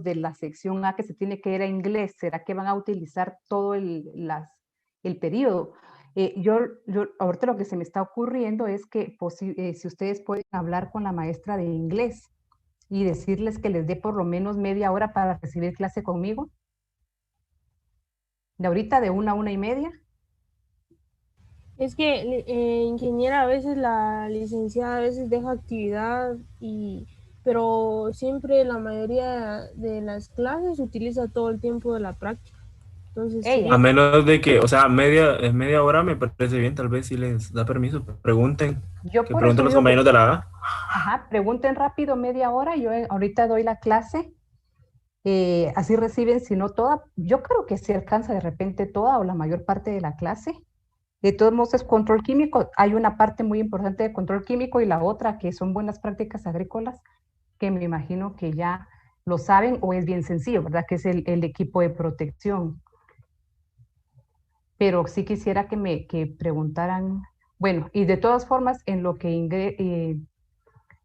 de la sección A que se tiene que ir a inglés, ¿será que van a utilizar todo el periodo? Yo ahorita lo que se me está ocurriendo es que si ustedes pueden hablar con la maestra de inglés y decirles que les dé por lo menos media hora para recibir clase conmigo. De ahorita de 1 a 1:30. Es que ingeniera, a veces la licenciada a veces deja actividad pero siempre la mayoría de las clases utiliza todo el tiempo de la práctica. Entonces Ella. A sería menos de que, o sea, media hora me parece bien, tal vez si les da permiso, pregunten, Yo que por eso pregunten los digo que, compañeros de la A. ajá, pregunten rápido media hora, yo ahorita doy la clase, así reciben, si no toda, yo creo que se alcanza de repente toda o la mayor parte de la clase. De todos modos es control químico, hay una parte muy importante de control químico y la otra que son buenas prácticas agrícolas, que me imagino que ya lo saben o es bien sencillo, ¿verdad? Que es el equipo de protección. Pero sí quisiera que preguntaran, bueno, y de todas formas, en lo que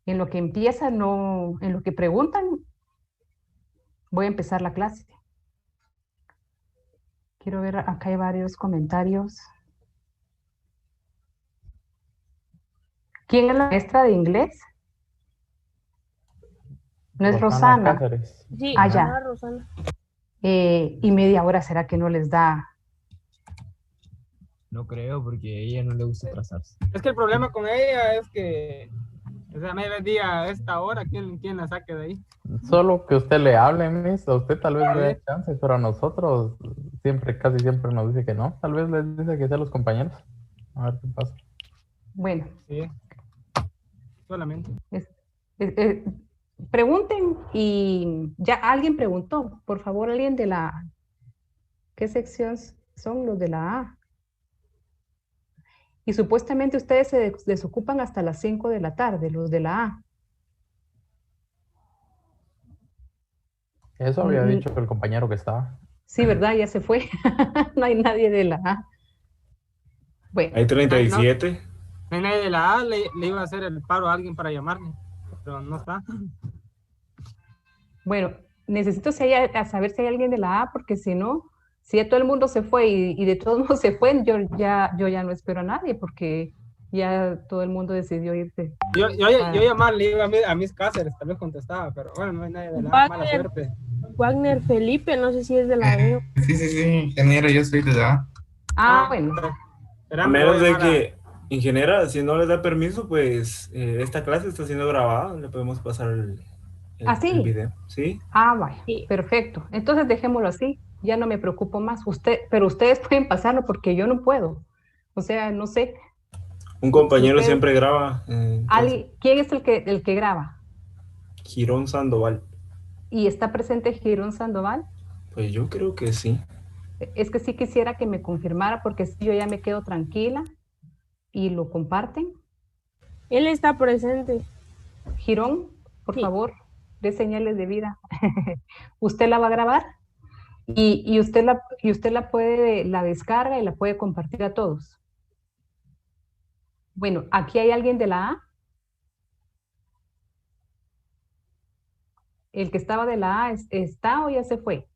empieza, no, en lo que preguntan, voy a empezar la clase. Quiero ver, acá hay varios comentarios. ¿Quién es la maestra de inglés? No es Rosana Rosana. Cáceres. sí, Ah, Ajá. ya. Rosana. Y media hora, ¿será que no les da? No creo, porque a ella no le gusta atrasarse. Es que el problema con ella es que, o sea, media día a esta hora, ¿quién la saque de ahí? Solo que usted le hable, Miss, a usted tal vez le dé Sí. chance, pero a nosotros casi siempre nos dice que no. Tal vez les dice que sea los compañeros. A ver qué pasa. Bueno, Sí, solamente. es- es- pregunten y ya alguien preguntó, por favor, alguien de la, ¿qué sección son los de la A? Y supuestamente ustedes se desocupan hasta las 5 de la tarde, los de la A. Eso había dicho el compañero que estaba. Sí, ¿verdad? Ya se fue. No hay nadie de la A. Bueno, Hay No, 37. no hay nadie de la A, le iba a hacer el paro a alguien para llamarle, pero no está. bueno, necesito a saber si hay alguien de la A, porque si no, si ya todo el mundo se fue y de todos modos se fue, yo ya no espero a nadie, porque ya todo el mundo decidió irse. Yo llamarle iba a mis Cáceres, tal vez contestaba, pero bueno, no hay nadie de la A, mala suerte. Wagner Felipe, no sé si es de la B. Sí, ingeniero, yo soy de la A. Ah, bueno. A menos de que, ingeniera, si no les da permiso, pues esta clase está siendo grabada, le podemos pasar el ¿Sí? video. ¿Sí? Ah, vaya, Sí. perfecto. Entonces dejémoslo así, ya no me preocupo más. Pero ustedes pueden pasarlo porque yo no puedo. O sea, no sé. Un compañero Ustedes- siempre graba. ¿Quién es el que graba? Girón Sandoval. ¿Y está presente Girón Sandoval? Pues yo creo que sí. Es que sí quisiera que me confirmara porque si yo ya me quedo tranquila y lo comparten. Él está presente. Girón, por Sí. favor, dé señales de vida. ¿Usted la va a grabar? Y usted la descarga y la puede compartir a todos. Bueno, aquí hay alguien de la A. El que estaba de la A está o ya se fue.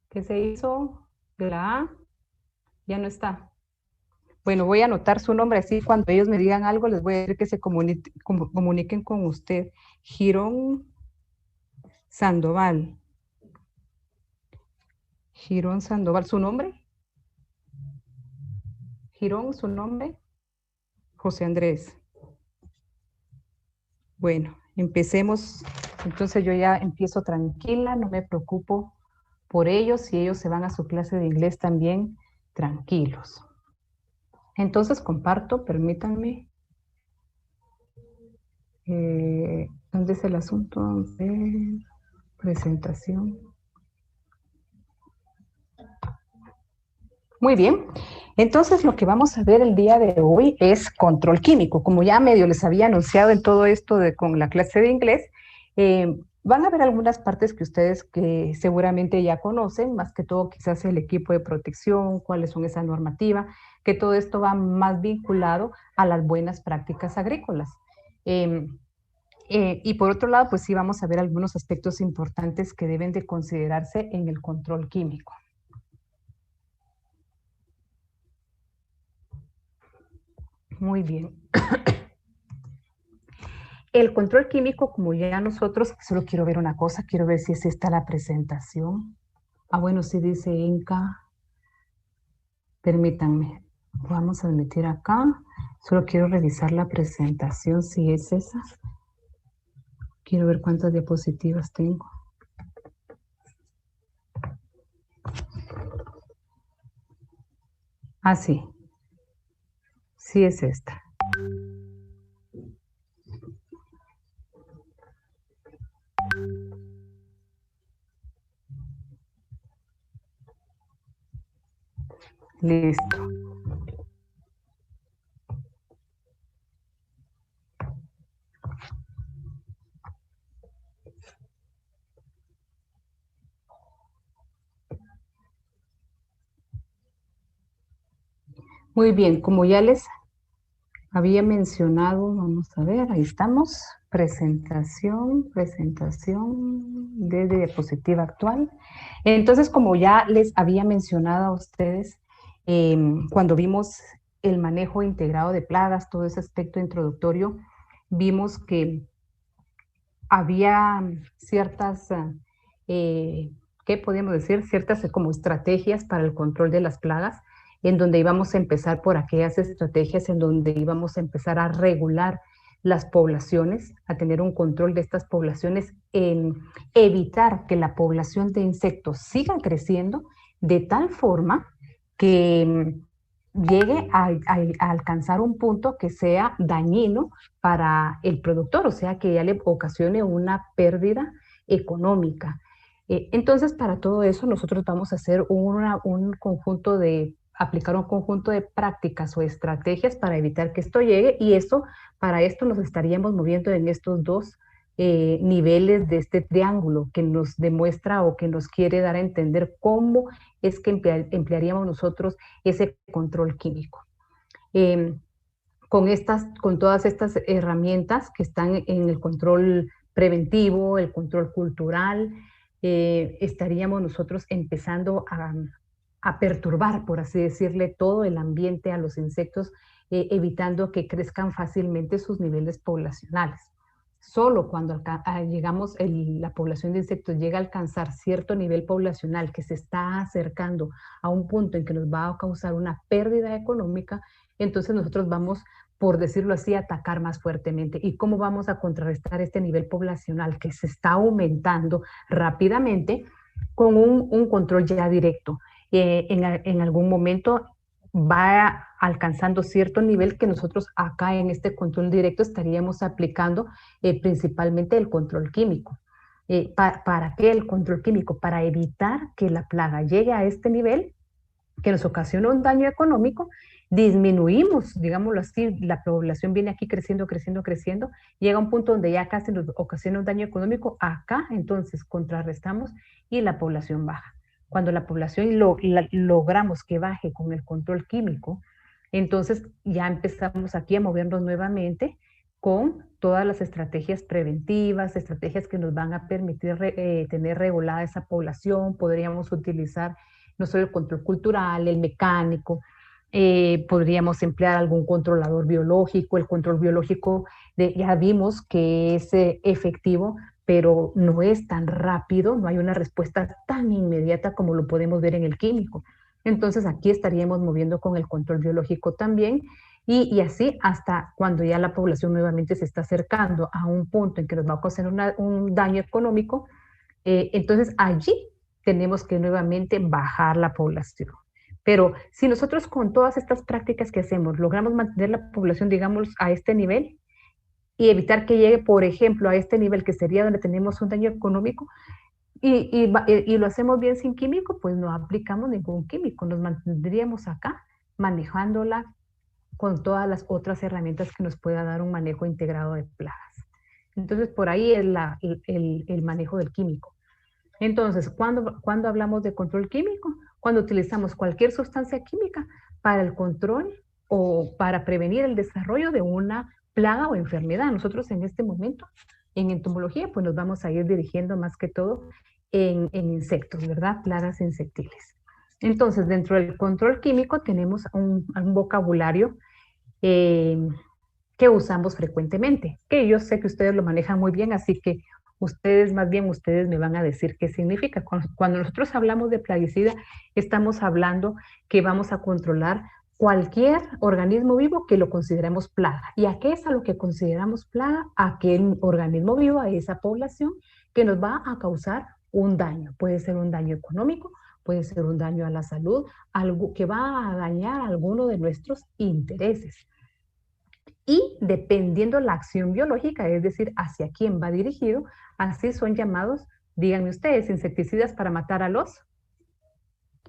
¿Qué se hizo de la A? Ya no está. Bueno, voy a anotar su nombre así cuando ellos me digan algo les voy a decir que se comuniquen con usted. Girón Sandoval. Girón Sandoval, ¿su nombre? Girón, ¿su nombre? José Andrés. Bueno, empecemos. Entonces yo ya empiezo tranquila, no me preocupo por ellos y ellos se van a su clase de inglés también tranquilos. Entonces comparto, permítanme. ¿Dónde es el asunto? Vamos a ver. Presentación. Muy bien. Entonces lo que vamos a ver el día de hoy es control químico. Como ya medio les había anunciado en todo esto con la clase de inglés, van a ver algunas partes que ustedes que seguramente ya conocen, más que todo quizás el equipo de protección, cuáles son esa normativa, que todo esto va más vinculado a las buenas prácticas agrícolas. Y por otro lado, pues sí vamos a ver algunos aspectos importantes que deben de considerarse en el control químico. Muy bien. El control químico, como ya nosotros, solo quiero ver una cosa, quiero ver si es esta la presentación. Ah, bueno, sí dice Inca. Permítanme, vamos a meter acá. Solo quiero revisar la presentación, si es esa. Quiero ver cuántas diapositivas tengo. Ah, sí. Sí es esta. Listo. Muy bien, como ya les había mencionado, vamos a ver, ahí estamos. Presentación de diapositiva actual. Entonces, como ya les había mencionado a ustedes, cuando vimos el manejo integrado de plagas, todo ese aspecto introductorio, vimos que había ciertas, ¿qué podríamos decir? Ciertas como estrategias para el control de las plagas, en donde íbamos a empezar por aquellas estrategias en donde íbamos a empezar a regular las poblaciones, a tener un control de estas poblaciones, en evitar que la población de insectos siga creciendo de tal forma que llegue a alcanzar un punto que sea dañino para el productor, o sea, que ya le ocasione una pérdida económica. Entonces, para todo eso, nosotros vamos a hacer aplicar un conjunto de prácticas o estrategias para evitar que esto llegue, y para esto nos estaríamos moviendo en estos dos niveles de este triángulo que nos demuestra o que nos quiere dar a entender cómo es que emplearíamos nosotros ese control químico. Con todas estas herramientas que están en el control preventivo, el control cultural, estaríamos nosotros empezando a perturbar, por así decirle, todo el ambiente a los insectos, evitando que crezcan fácilmente sus niveles poblacionales. Solo cuando la población de insectos llega a alcanzar cierto nivel poblacional que se está acercando a un punto en que nos va a causar una pérdida económica, entonces nosotros vamos, por decirlo así, a atacar más fuertemente. ¿Y cómo vamos a contrarrestar este nivel poblacional que se está aumentando rápidamente? Con un control ya directo. En algún momento va alcanzando cierto nivel que nosotros acá en este control directo estaríamos aplicando principalmente el control químico. ¿Para qué el control químico? Para evitar que la plaga llegue a este nivel que nos ocasiona un daño económico. Disminuimos, digámoslo así, la población viene aquí creciendo, llega a un punto donde ya casi nos ocasiona un daño económico. Acá entonces contrarrestamos y la población baja. Cuando la población logramos que baje con el control químico, entonces ya empezamos aquí a movernos nuevamente con todas las estrategias preventivas, estrategias que nos van a permitir tener regulada esa población. Podríamos utilizar no solo el control cultural, el mecánico, podríamos emplear algún controlador biológico. El control biológico ya vimos que es efectivo, pero no es tan rápido, no hay una respuesta tan inmediata como lo podemos ver en el químico. Entonces aquí estaríamos moviendo con el control biológico también, y así hasta cuando ya la población nuevamente se está acercando a un punto en que nos va a causar un daño económico, entonces allí tenemos que nuevamente bajar la población. Pero si nosotros con todas estas prácticas que hacemos logramos mantener la población, digamos, a este nivel, y evitar que llegue, por ejemplo, a este nivel que sería donde tenemos un daño económico, y lo hacemos bien sin químico, pues no aplicamos ningún químico, nos mantendríamos acá manejándola con todas las otras herramientas que nos pueda dar un manejo integrado de plagas. Entonces, por ahí es el manejo del químico. Entonces, ¿cuándo hablamos de control químico? Cuando utilizamos cualquier sustancia química para el control o para prevenir el desarrollo de una plaga o enfermedad. Nosotros en este momento, en entomología, pues nos vamos a ir dirigiendo más que todo en insectos, ¿verdad? Plagas insectiles. Entonces, dentro del control químico tenemos un vocabulario que usamos frecuentemente, que yo sé que ustedes lo manejan muy bien, así que ustedes, más bien ustedes me van a decir qué significa. Cuando nosotros hablamos de plaguicida, estamos hablando que vamos a controlar cualquier organismo vivo que lo consideremos plaga. ¿Y a qué es a lo que consideramos plaga? A aquel organismo vivo, a esa población que nos va a causar un daño. Puede ser un daño económico, puede ser un daño a la salud, algo que va a dañar alguno de nuestros intereses. Y dependiendo la acción biológica, es decir, hacia quién va dirigido, así son llamados, díganme ustedes, insecticidas para matar a los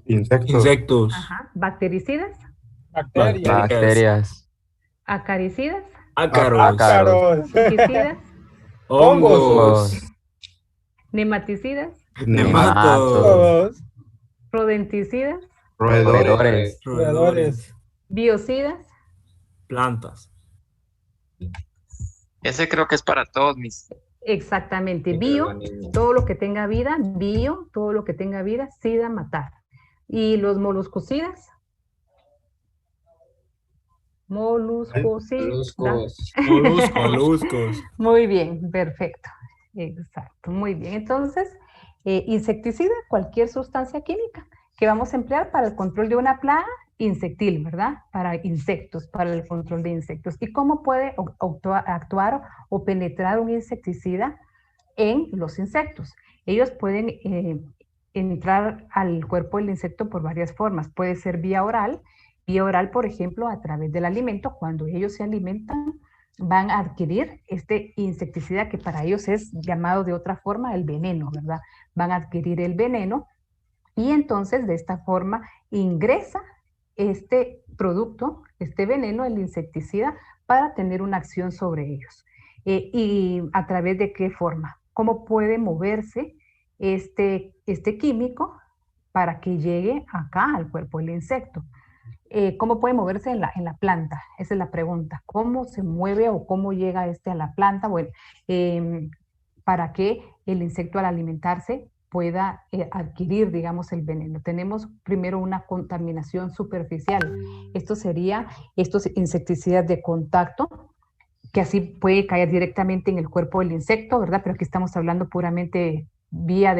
Insectos. Ajá. Bactericidas, Bacterias. acaricidas, Ácaros. fungicidas, Hongos. nematicidas, Nematos. rodenticidas, Roedores. biocidas. Plantas. Ese creo que es para todos mis. Exactamente, bio, todo lo que tenga vida, bio, todo lo que tenga vida, sida, matar. ¿Y los moluscocidas? Moluscocidas. Moluscos. Muy bien, perfecto. Exacto, muy bien. Entonces, insecticida, cualquier sustancia química que vamos a emplear para el control de una plaga insectil, ¿verdad? Para insectos, para el control de insectos. ¿Y cómo puede actuar o penetrar un insecticida en los insectos? Ellos pueden entrar al cuerpo del insecto por varias formas. Puede ser vía oral, por ejemplo, a través del alimento. Cuando ellos se alimentan, van a adquirir este insecticida que para ellos es llamado de otra forma el veneno, ¿verdad? Van a adquirir el veneno y entonces de esta forma ingresa este producto, este veneno, el insecticida, para tener una acción sobre ellos. ¿Y a través de qué forma? ¿Cómo puede moverse este químico para que llegue acá al cuerpo del insecto? ¿Cómo puede moverse en la planta? Esa es la pregunta. ¿Cómo se mueve o cómo llega a la planta? Bueno, para que el insecto al alimentarse pueda adquirir, digamos, el veneno. Tenemos primero una contaminación superficial. Esto sería estos insecticidas de contacto, que así puede caer directamente en el cuerpo del insecto, ¿verdad? Pero aquí estamos hablando puramente vía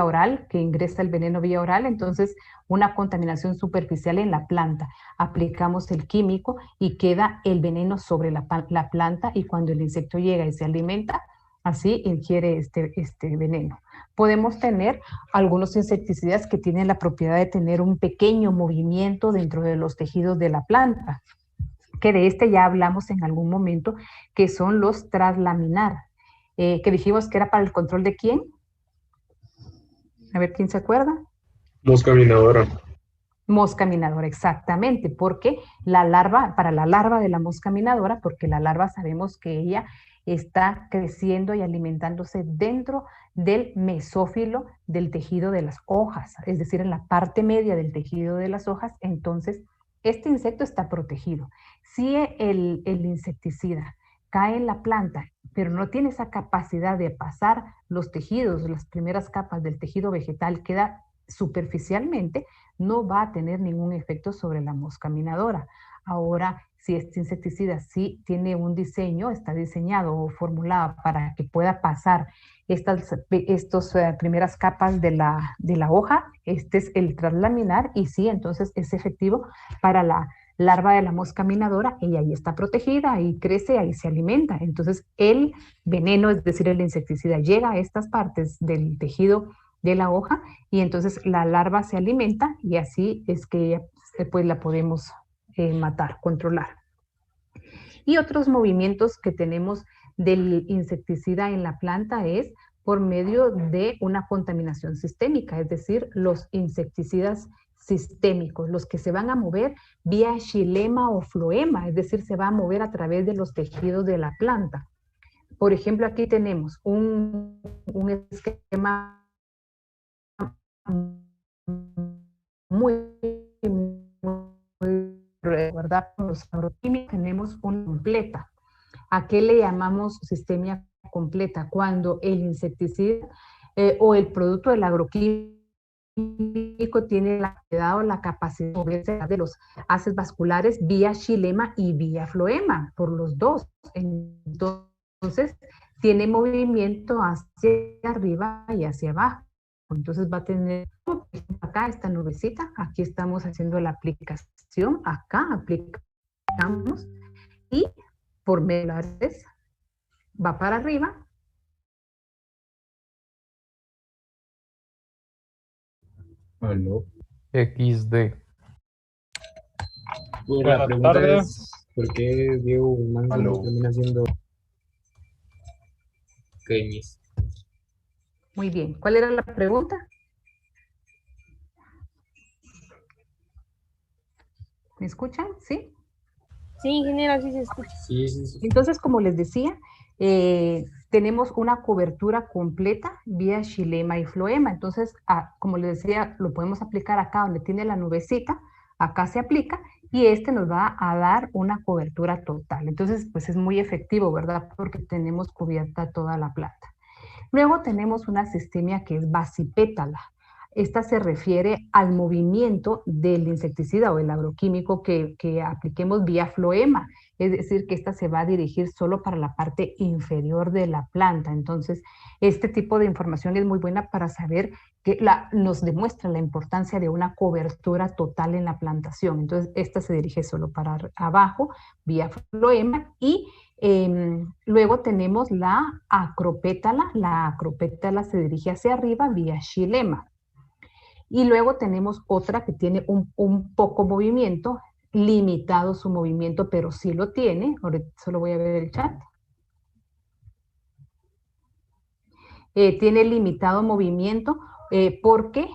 oral, que ingresa el veneno vía oral, entonces una contaminación superficial en la planta. Aplicamos el químico y queda el veneno sobre la planta y cuando el insecto llega y se alimenta, así ingiere este veneno. Podemos tener algunos insecticidas que tienen la propiedad de tener un pequeño movimiento dentro de los tejidos de la planta, que de este ya hablamos en algún momento, que son los traslaminar, que dijimos que era para el control de ¿quién? A ver, ¿quién se acuerda? Mosca minadora. Mosca minadora, exactamente, porque para la larva de la mosca minadora, porque la larva sabemos que ella está creciendo y alimentándose dentro del mesófilo del tejido de las hojas, es decir, en la parte media del tejido de las hojas, entonces este insecto está protegido. Si el insecticida cae en la planta, pero no tiene esa capacidad de pasar los tejidos, las primeras capas del tejido vegetal, queda superficialmente, no va a tener ningún efecto sobre la mosca minadora. Ahora, si este insecticida sí tiene un diseño, está diseñado o formulado para que pueda pasar estas primeras capas de la hoja, este es el traslaminar y sí, entonces es efectivo para la larva de la mosca minadora, ella ahí está protegida, ahí crece, ahí se alimenta. Entonces el veneno, es decir, el insecticida, llega a estas partes del tejido de la hoja y entonces la larva se alimenta y así es que pues la podemos matar, controlar. Y otros movimientos que tenemos del insecticida en la planta es por medio de una contaminación sistémica, es decir, los insecticidas sistémicos, los que se van a mover vía xilema o floema, es decir, se va a mover a través de los tejidos de la planta. Por ejemplo, aquí tenemos un esquema muy ¿verdad? Con los agroquímicos tenemos una completa. ¿A qué le llamamos sistemia completa? Cuando el insecticida o el producto del agroquímico tiene la capacidad de moverse de los haces vasculares vía xilema y vía floema, por los dos. Entonces, tiene movimiento hacia arriba y hacia abajo. Entonces va a tener acá esta nubecita, aquí estamos haciendo la aplicación, acá aplicamos y por medio de va para arriba. Aló. XD. La pregunta es, ¿por qué Diego Manso termina siendo Miss? Muy bien. ¿Cuál era la pregunta? ¿Me escuchan? ¿Sí? Sí, ingeniera, sí se escucha. Sí, sí, sí. Entonces, como les decía, tenemos una cobertura completa vía xilema y floema. Entonces, como les decía, lo podemos aplicar acá donde tiene la nubecita, acá se aplica y este nos va a dar una cobertura total. Entonces, pues es muy efectivo, ¿verdad? Porque tenemos cubierta toda la planta. Luego tenemos una sistemia que es basipétala. Esta se refiere al movimiento del insecticida o el agroquímico que apliquemos vía floema, es decir, que esta se va a dirigir solo para la parte inferior de la planta. Entonces, este tipo de información es muy buena para saber que nos demuestra la importancia de una cobertura total en la plantación. Entonces, esta se dirige solo para abajo, vía floema, y luego tenemos la acropétala. La acropétala se dirige hacia arriba vía xilema. Y luego tenemos otra que tiene un poco movimiento, limitado su movimiento, pero sí lo tiene. Ahorita solo voy a ver el chat. Tiene limitado movimiento porque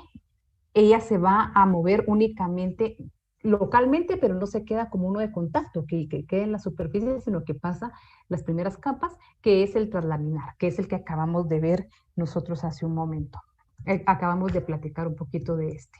ella se va a mover únicamente localmente, pero no se queda como uno de contacto, que quede en la superficie, sino que pasa las primeras capas, que es el translaminar, que es el que acabamos de ver nosotros hace un momento. Acabamos de platicar un poquito de este.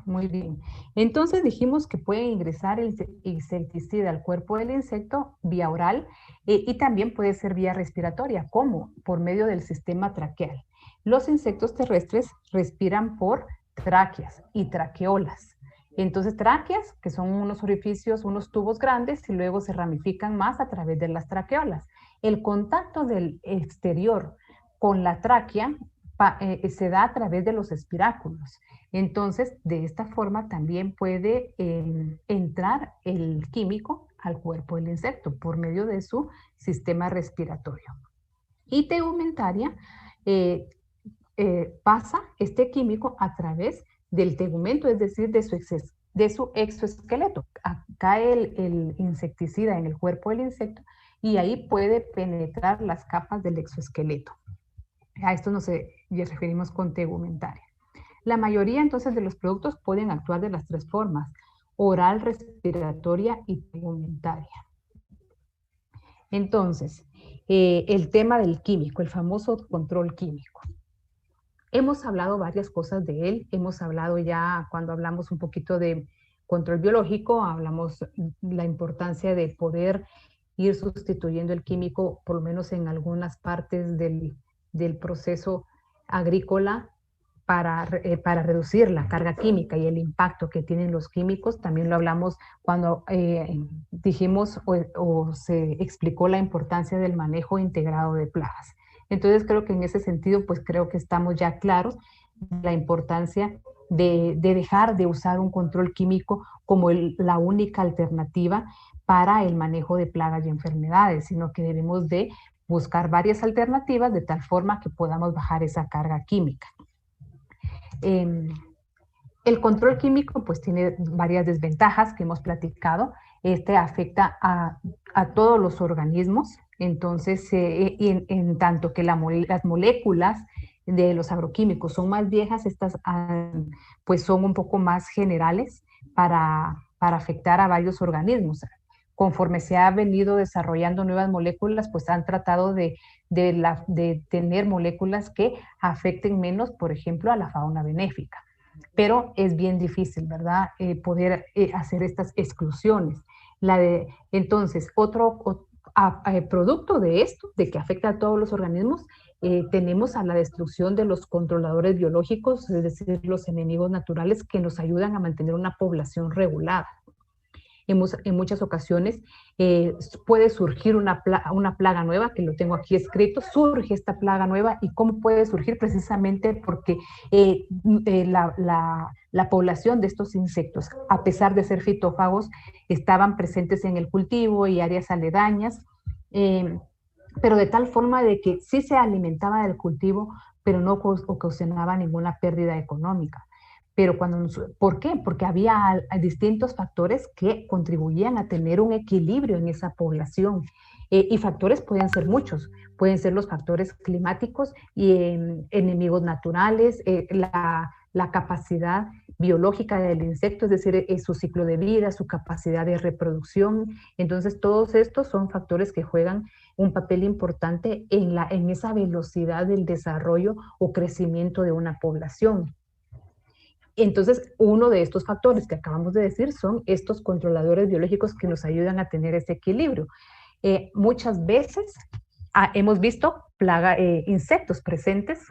Muy bien. Entonces dijimos que puede ingresar el insecticida al cuerpo del insecto vía oral y también puede ser vía respiratoria. ¿Cómo? Por medio del sistema traqueal. Los insectos terrestres respiran por tráqueas y traqueolas. Entonces, tráqueas, que son unos orificios, unos tubos grandes, y luego se ramifican más a través de las traqueolas. El contacto del exterior con la tráquea se da a través de los espiráculos. Entonces, de esta forma también puede entrar el químico al cuerpo del insecto por medio de su sistema respiratorio. Y tegumentaria pasa este químico a través del tegumento, es decir, de su exoesqueleto. Cae el insecticida en el cuerpo del insecto y ahí puede penetrar las capas del exoesqueleto. A esto nos referimos con tegumentaria. La mayoría entonces de los productos pueden actuar de las tres formas: oral, respiratoria y tegumentaria. Entonces, el tema del químico, el famoso control químico. Hemos hablado varias cosas de él. Hemos hablado ya, cuando hablamos un poquito de control biológico, hablamos la importancia de poder ir sustituyendo el químico, por lo menos en algunas partes del proceso agrícola, para reducir la carga química y el impacto que tienen los químicos. También lo hablamos cuando dijimos o se explicó la importancia del manejo integrado de plagas. Entonces creo que en ese sentido, pues creo que estamos ya claros la importancia de dejar de usar un control químico como la única alternativa para el manejo de plagas y enfermedades, sino que debemos de buscar varias alternativas de tal forma que podamos bajar esa carga química. El control químico pues tiene varias desventajas que hemos platicado. Este afecta a todos los organismos. Entonces, en tanto que las moléculas de los agroquímicos son más viejas, estas pues son un poco más generales para afectar a varios organismos. Conforme se ha venido desarrollando nuevas moléculas, pues han tratado de tener moléculas que afecten menos, por ejemplo, a la fauna benéfica. pero es bien difícil, ¿verdad? Poder hacer estas exclusiones. Entonces, producto de esto, de que afecta a todos los organismos, tenemos a la destrucción de los controladores biológicos, es decir, los enemigos naturales que nos ayudan a mantener una población regulada. En muchas ocasiones puede surgir una plaga nueva, que lo tengo aquí escrito, surge esta plaga nueva. ¿Y cómo puede surgir? Precisamente porque la población de estos insectos, a pesar de ser fitófagos, estaban presentes en el cultivo y áreas aledañas, pero de tal forma de que sí se alimentaba del cultivo, pero no ocasionaba ninguna pérdida económica. Pero ¿por qué? Porque había distintos factores que contribuían a tener un equilibrio en esa población. Y factores pueden ser muchos. Pueden ser los factores climáticos y enemigos naturales, la capacidad biológica del insecto, es decir, su ciclo de vida, su capacidad de reproducción. Entonces, todos estos son factores que juegan un papel importante en esa velocidad del desarrollo o crecimiento de una población. Entonces, uno de estos factores que acabamos de decir son estos controladores biológicos que nos ayudan a tener ese equilibrio. Muchas veces hemos visto insectos presentes,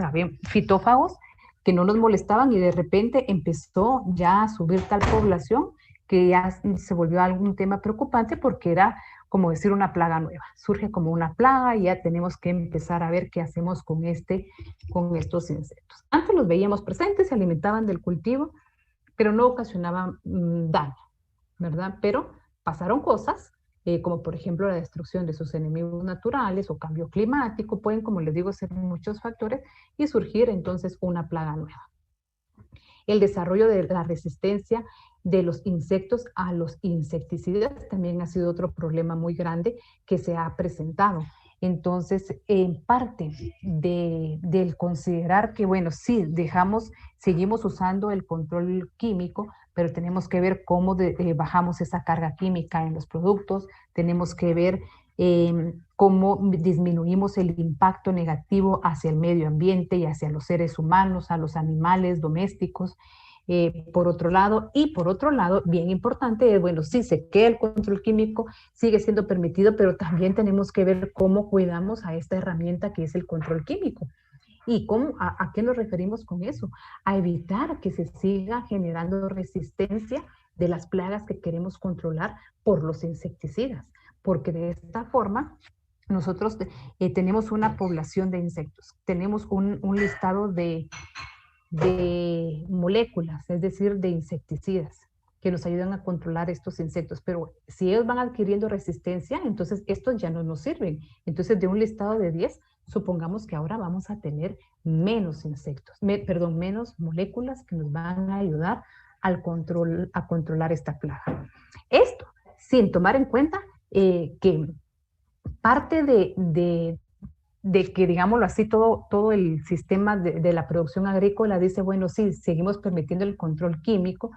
fitófagos, que no nos molestaban y de repente empezó ya a subir tal población que ya se volvió algún tema preocupante porque era como decir una plaga nueva. Surge como una plaga y ya tenemos que empezar a ver qué hacemos con estos insectos. Antes los veíamos presentes, se alimentaban del cultivo, pero no ocasionaban daño, ¿verdad? Pero pasaron cosas, como por ejemplo la destrucción de sus enemigos naturales o cambio climático, pueden, como les digo, ser muchos factores y surgir entonces una plaga nueva. El desarrollo de la resistencia de los insectos a los insecticidas también ha sido otro problema muy grande que se ha presentado. Entonces, en parte del considerar que, bueno, sí, seguimos usando el control químico, pero tenemos que ver cómo bajamos esa carga química en los productos, tenemos que ver cómo disminuimos el impacto negativo hacia el medio ambiente y hacia los seres humanos, a los animales domésticos. Por otro lado, bien importante, bueno, sí, sé que el control químico sigue siendo permitido, pero también tenemos que ver cómo cuidamos a esta herramienta que es el control químico. ¿Y a qué nos referimos con eso? A evitar que se siga generando resistencia de las plagas que queremos controlar por los insecticidas, porque de esta forma nosotros tenemos una población de insectos, tenemos un listado de moléculas, es decir, de insecticidas que nos ayudan a controlar estos insectos, pero si ellos van adquiriendo resistencia, entonces estos ya no nos sirven. Entonces, de un listado de 10, supongamos que ahora vamos a tener menos menos moléculas que nos van a ayudar a controlar esta plaga. Esto sin tomar en cuenta que parte de que, digámoslo así, todo el sistema de la producción agrícola dice, bueno, sí, seguimos permitiendo el control químico,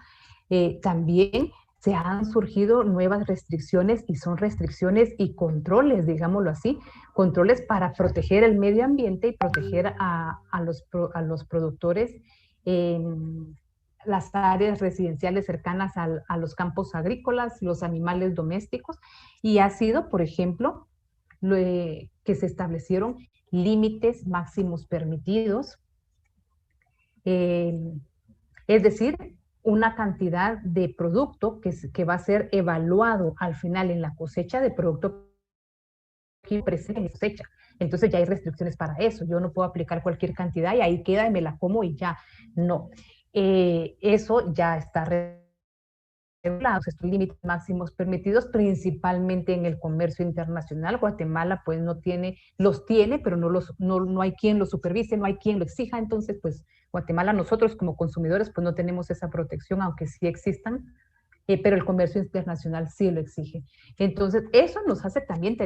también se han surgido nuevas restricciones y son restricciones y controles, digámoslo así, controles para proteger el medio ambiente y proteger a los productores en las áreas residenciales cercanas a los campos agrícolas, los animales domésticos, y ha sido, por ejemplo, que se establecieron límites máximos permitidos, es decir, una cantidad de producto que va a ser evaluado al final en la cosecha de producto que presente en la cosecha. Entonces ya hay restricciones para eso. Yo no puedo aplicar cualquier cantidad y ahí queda y me la como y ya. No. Eso ya está regulados, estos límites máximos permitidos, principalmente en el comercio internacional. Guatemala pues los tiene, pero no hay quien lo supervise, no hay quien lo exija. Entonces pues Guatemala, nosotros como consumidores pues no tenemos esa protección, aunque sí existan, pero el comercio internacional sí lo exige. Entonces eso nos hace también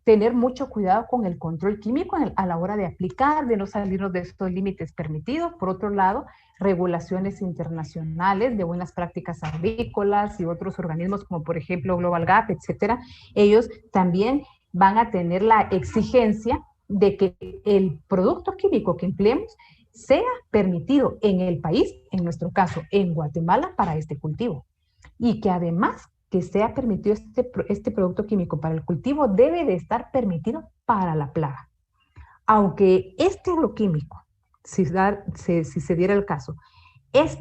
tener mucho cuidado con el control químico a la hora de aplicar, de no salirnos de estos límites permitidos. Por otro lado, regulaciones internacionales de buenas prácticas agrícolas y otros organismos como por ejemplo Global Gap, etcétera, ellos también van a tener la exigencia de que el producto químico que empleemos sea permitido en el país, en nuestro caso en Guatemala, para este cultivo. Y que además que sea permitido este producto químico para el cultivo debe de estar permitido para la plaga. Aunque este agroquímico, si se diera el caso,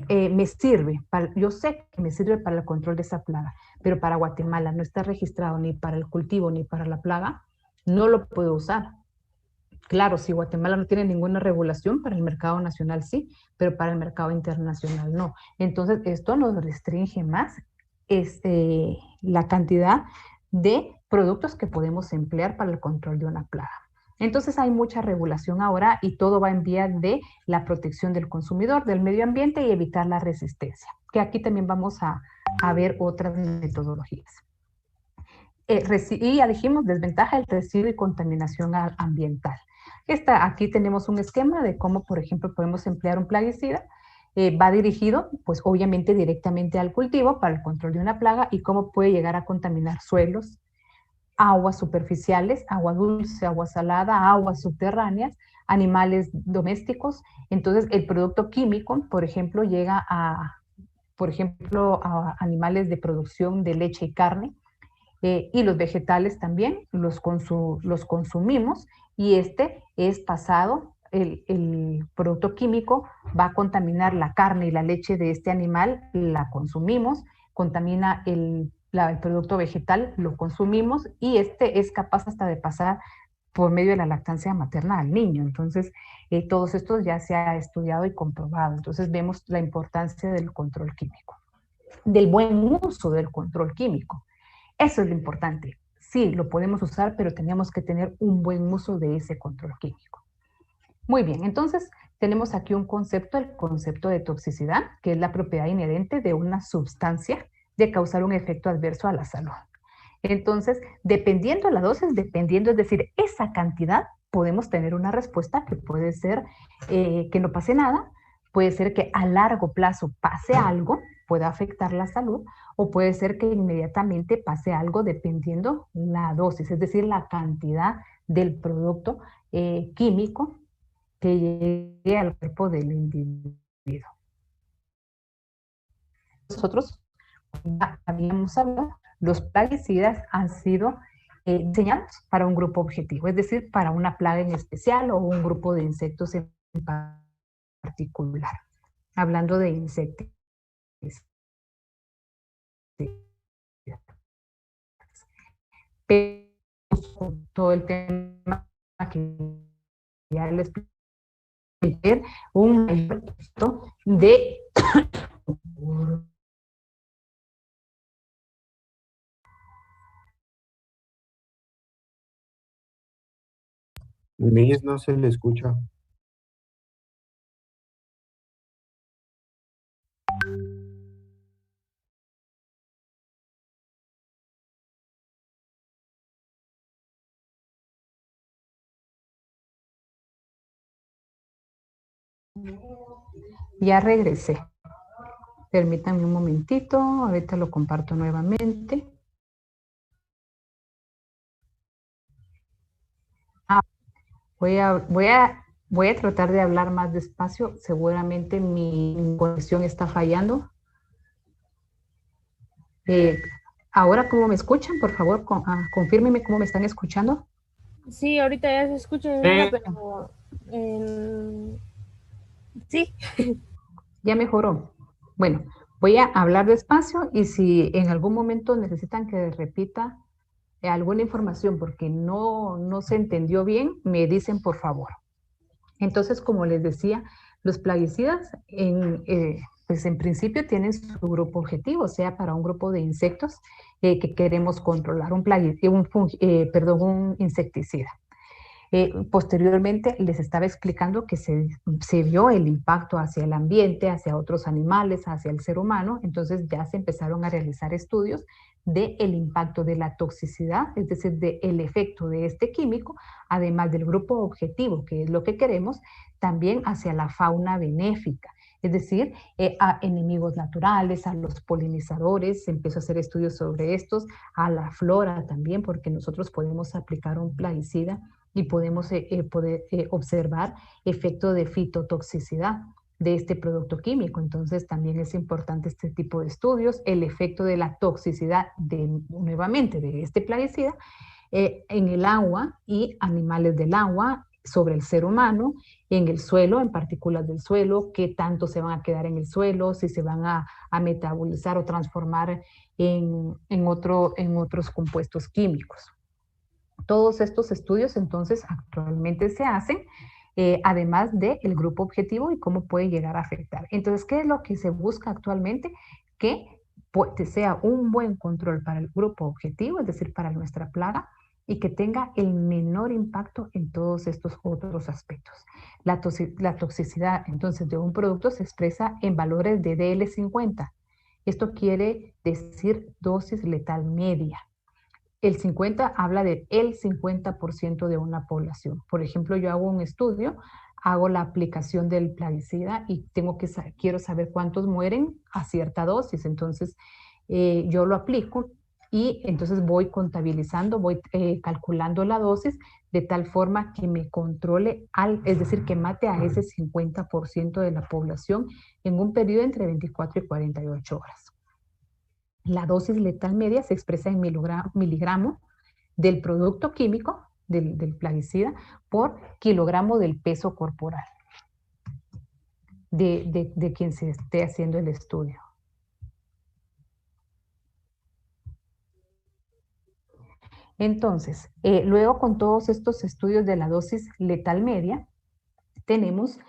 me sirve, yo sé que me sirve para el control de esa plaga, pero para Guatemala no está registrado ni para el cultivo ni para la plaga, no lo puedo usar. Claro, si Guatemala no tiene ninguna regulación, para el mercado nacional sí, pero para el mercado internacional no. Entonces, esto nos restringe más la cantidad de productos que podemos emplear para el control de una plaga. Entonces, hay mucha regulación ahora y todo va en vía de la protección del consumidor, del medio ambiente y evitar la resistencia, que aquí también vamos a ver otras metodologías. Y ya dijimos, desventaja del residuo y contaminación ambiental. Aquí tenemos un esquema de cómo, por ejemplo, podemos emplear un plaguicida. Va dirigido, pues obviamente directamente al cultivo para el control de una plaga y cómo puede llegar a contaminar suelos, aguas superficiales, agua dulce, agua salada, aguas subterráneas, animales domésticos. Entonces, el producto químico, por ejemplo, llega a animales de producción de leche y carne, y los vegetales también los consumimos y es pasado, el producto químico va a contaminar la carne y la leche de este animal, la consumimos, contamina el producto vegetal, lo consumimos y es capaz hasta de pasar por medio de la lactancia materna al niño. Entonces, todos estos ya se ha estudiado y comprobado. Entonces, vemos la importancia del control químico, del buen uso del control químico. Eso es lo importante. Sí, lo podemos usar, pero tenemos que tener un buen uso de ese control químico. Muy bien, entonces tenemos aquí un concepto, el concepto de toxicidad, que es la propiedad inherente de una sustancia de causar un efecto adverso a la salud. Entonces, dependiendo de la dosis, es decir, esa cantidad, podemos tener una respuesta que puede ser que no pase nada, puede ser que a largo plazo pase algo, pueda afectar la salud, o puede ser que inmediatamente pase algo dependiendo la dosis, es decir, la cantidad del producto químico que llegue al cuerpo del individuo. Nosotros ya habíamos hablado, los plaguicidas han sido diseñados para un grupo objetivo, es decir, para una plaga en especial o un grupo de insectos en particular. Hablando de insectos. Pero todo el tema que ya les expliqué, un efecto de Miss, no se le escucha. Ya regresé. Permítanme un momentito, ahorita lo comparto nuevamente. Voy a tratar de hablar más despacio, seguramente mi conexión está fallando. Ahora, ¿cómo me escuchan? Por favor, confírmenme cómo me están escuchando. Sí, ahorita ya se escucha, pero sí. Ya mejoró. Bueno, voy a hablar despacio y si en algún momento necesitan que repita alguna información porque no se entendió bien, me dicen por favor. Entonces, como les decía, los plaguicidas pues en principio tienen su grupo objetivo, o sea, para un grupo de insectos que queremos controlar, un insecticida. Posteriormente les estaba explicando que se vio el impacto hacia el ambiente, hacia otros animales, hacia el ser humano, entonces ya se empezaron a realizar estudios del impacto de la toxicidad, es decir, del efecto de este químico, además del grupo objetivo, que es lo que queremos, también hacia la fauna benéfica. Es decir, a enemigos naturales, a los polinizadores, se empezó a hacer estudios sobre estos, a la flora también, porque nosotros podemos aplicar un plaguicida y podemos poder observar efecto de fitotoxicidad de este producto químico. Entonces también es importante este tipo de estudios, el efecto de la toxicidad nuevamente de este plaguicida en el agua y animales del agua, sobre el ser humano, en el suelo, en partículas del suelo, qué tanto se van a quedar en el suelo, si se van a metabolizar o transformar en otros compuestos químicos. Todos estos estudios entonces actualmente se hacen, además del grupo objetivo y cómo puede llegar a afectar. Entonces, ¿qué es lo que se busca actualmente? Que sea un buen control para el grupo objetivo, es decir, para nuestra plaga, y que tenga el menor impacto en todos estos otros aspectos. La toxicidad, entonces, de un producto se expresa en valores de DL50. Esto quiere decir dosis letal media. El 50 habla de el 50% de una población. Por ejemplo, yo hago un estudio, hago la aplicación del plaguicida y quiero saber cuántos mueren a cierta dosis. Entonces, yo lo aplico y entonces voy contabilizando, voy calculando la dosis de tal forma que me controle, es decir, que mate a ese 50% de la población en un periodo entre 24 y 48 horas. La dosis letal media se expresa en miligramo del producto químico, del plaguicida, por kilogramo del peso corporal de quien se esté haciendo el estudio. Entonces, luego con todos estos estudios de la dosis letal media, tenemos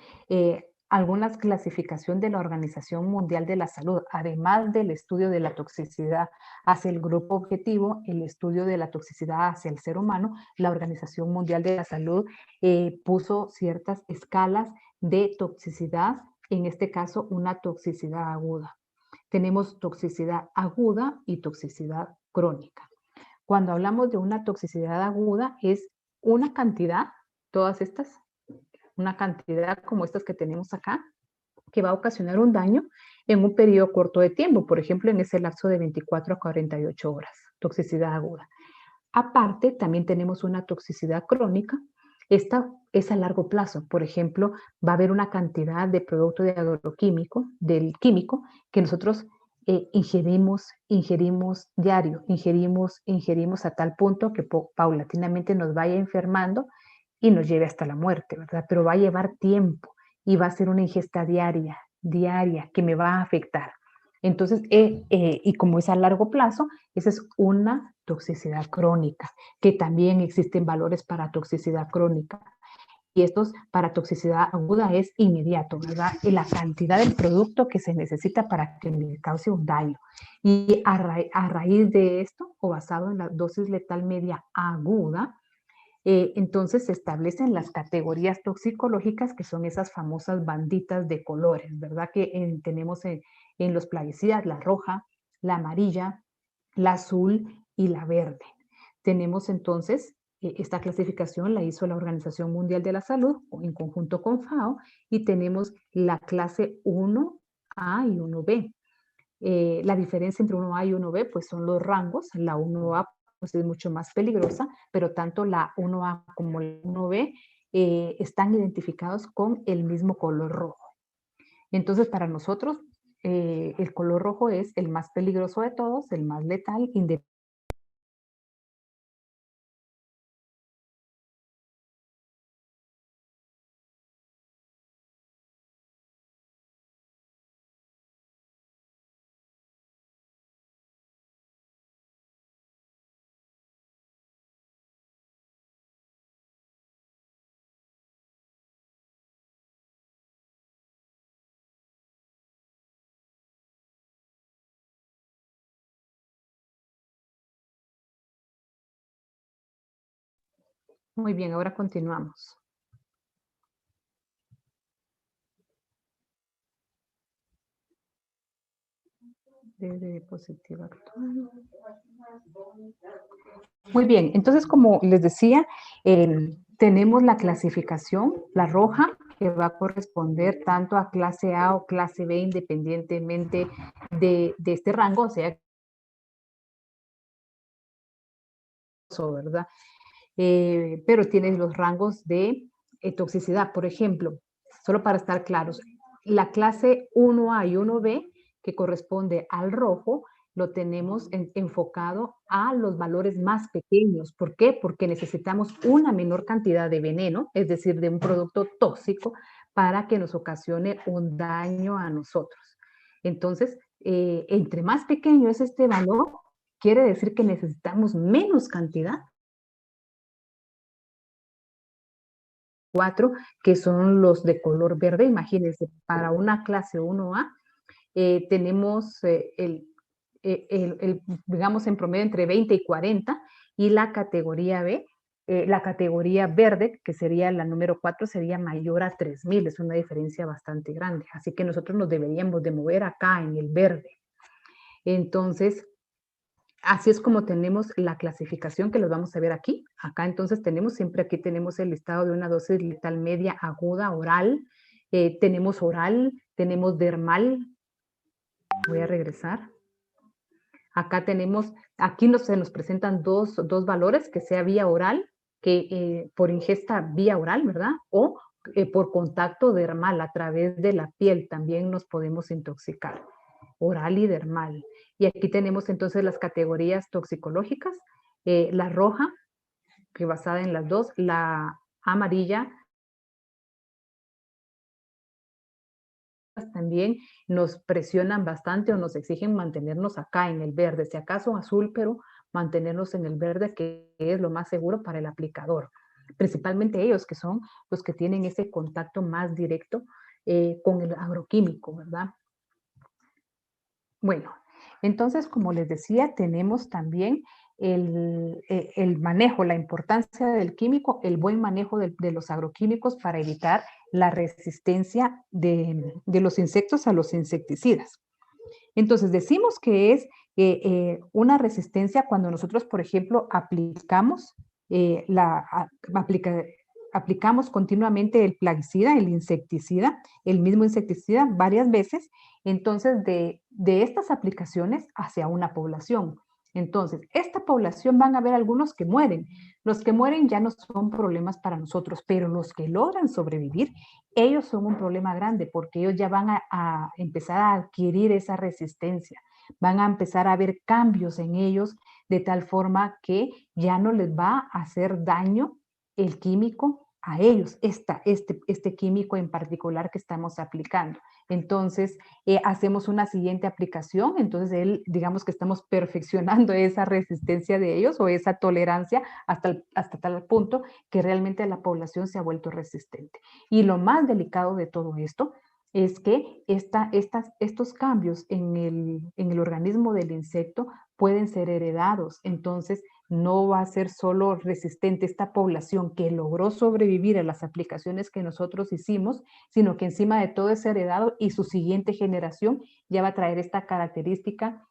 algunas clasificación de la Organización Mundial de la Salud, además del estudio de la toxicidad hacia el grupo objetivo, el estudio de la toxicidad hacia el ser humano. La Organización Mundial de la Salud puso ciertas escalas de toxicidad, en este caso una toxicidad aguda. Tenemos toxicidad aguda y toxicidad crónica. Cuando hablamos de una toxicidad aguda es una cantidad, todas estas, una cantidad como estas que tenemos acá, que va a ocasionar un daño en un periodo corto de tiempo, por ejemplo, en ese lapso de 24 a 48 horas, toxicidad aguda. Aparte, también tenemos una toxicidad crónica. Esta es a largo plazo. Por ejemplo, va a haber una cantidad de producto de agroquímico, del químico, que nosotros ingerimos diario, ingerimos a tal punto que paulatinamente nos vaya enfermando y nos lleve hasta la muerte, ¿verdad? Pero va a llevar tiempo y va a ser una ingesta diaria, que me va a afectar. Entonces, y como es a largo plazo, esa es una toxicidad crónica, que también existen valores para toxicidad crónica. Y estos para toxicidad aguda es inmediato, ¿verdad? Y la cantidad del producto que se necesita para que me cause un daño. Y a raíz de esto, o basado en la dosis letal media aguda, entonces se establecen las categorías toxicológicas, que son esas famosas banditas de colores, ¿verdad? Que tenemos en los plaguicidas, la roja, la amarilla, la azul y la verde. Tenemos entonces, esta clasificación la hizo la Organización Mundial de la Salud en conjunto con FAO, y tenemos la clase 1A y 1B. La diferencia entre 1A y 1B pues son los rangos. La 1A pues es mucho más peligrosa, pero tanto la 1A como la 1B están identificados con el mismo color rojo. Entonces, para nosotros, el color rojo es el más peligroso de todos, el más letal, Muy bien, ahora continuamos. Diapositiva actual. Muy bien, entonces como les decía, tenemos la clasificación, la roja, que va a corresponder tanto a clase A o clase B, independientemente de este rango, o sea, ¿verdad? pero tiene los rangos de toxicidad. Por ejemplo, solo para estar claros, la clase 1A y 1B, que corresponde al rojo, lo tenemos enfocado a los valores más pequeños. ¿Por qué? Porque necesitamos una menor cantidad de veneno, es decir, de un producto tóxico, para que nos ocasione un daño a nosotros. Entonces, entre más pequeño es este valor, quiere decir que necesitamos menos cantidad. 4, que son los de color verde. Imagínense, para una clase 1A tenemos digamos en promedio entre 20 y 40, y la categoría B, la categoría verde, que sería la número 4, sería mayor a 3000, es una diferencia bastante grande, así que nosotros nos deberíamos de mover acá en el verde. Entonces, así es como tenemos la clasificación que los vamos a ver aquí. Acá entonces tenemos, siempre aquí tenemos el listado de una dosis letal media aguda oral, tenemos oral, tenemos dermal. Voy a regresar. Acá tenemos, aquí se nos presentan dos valores, que sea vía oral, que por ingesta vía oral, ¿verdad? O por contacto dermal a través de la piel también nos podemos intoxicar. Oral y dermal. Y aquí tenemos entonces las categorías toxicológicas, la roja, que basada en las dos, la amarilla, también nos presionan bastante o nos exigen mantenernos acá en el verde, si acaso azul, pero mantenernos en el verde, que es lo más seguro para el aplicador. Principalmente ellos, que son los que tienen ese contacto más directo con el agroquímico, ¿verdad? Bueno, entonces, como les decía, tenemos también el manejo, la importancia del químico, el buen manejo de los agroquímicos para evitar la resistencia de los insectos a los insecticidas. Entonces, decimos que es una resistencia cuando nosotros, por ejemplo, aplicamos continuamente el plaguicida, el insecticida, el mismo insecticida varias veces, entonces de estas aplicaciones hacia una población. Entonces, esta población van a haber algunos que mueren. Los que mueren ya no son problemas para nosotros, pero los que logran sobrevivir, ellos son un problema grande porque ellos ya van a empezar a adquirir esa resistencia. Van a empezar a haber cambios en ellos de tal forma que ya no les va a hacer daño el químico a ellos, este químico en particular que estamos aplicando. Entonces, hacemos una siguiente aplicación, entonces digamos que estamos perfeccionando esa resistencia de ellos o esa tolerancia hasta tal punto que realmente la población se ha vuelto resistente. Y lo más delicado de todo esto es que estos cambios en el organismo del insecto pueden ser heredados, entonces no va a ser solo resistente esta población que logró sobrevivir a las aplicaciones que nosotros hicimos, sino que encima de todo es heredado y su siguiente generación ya va a traer esta característica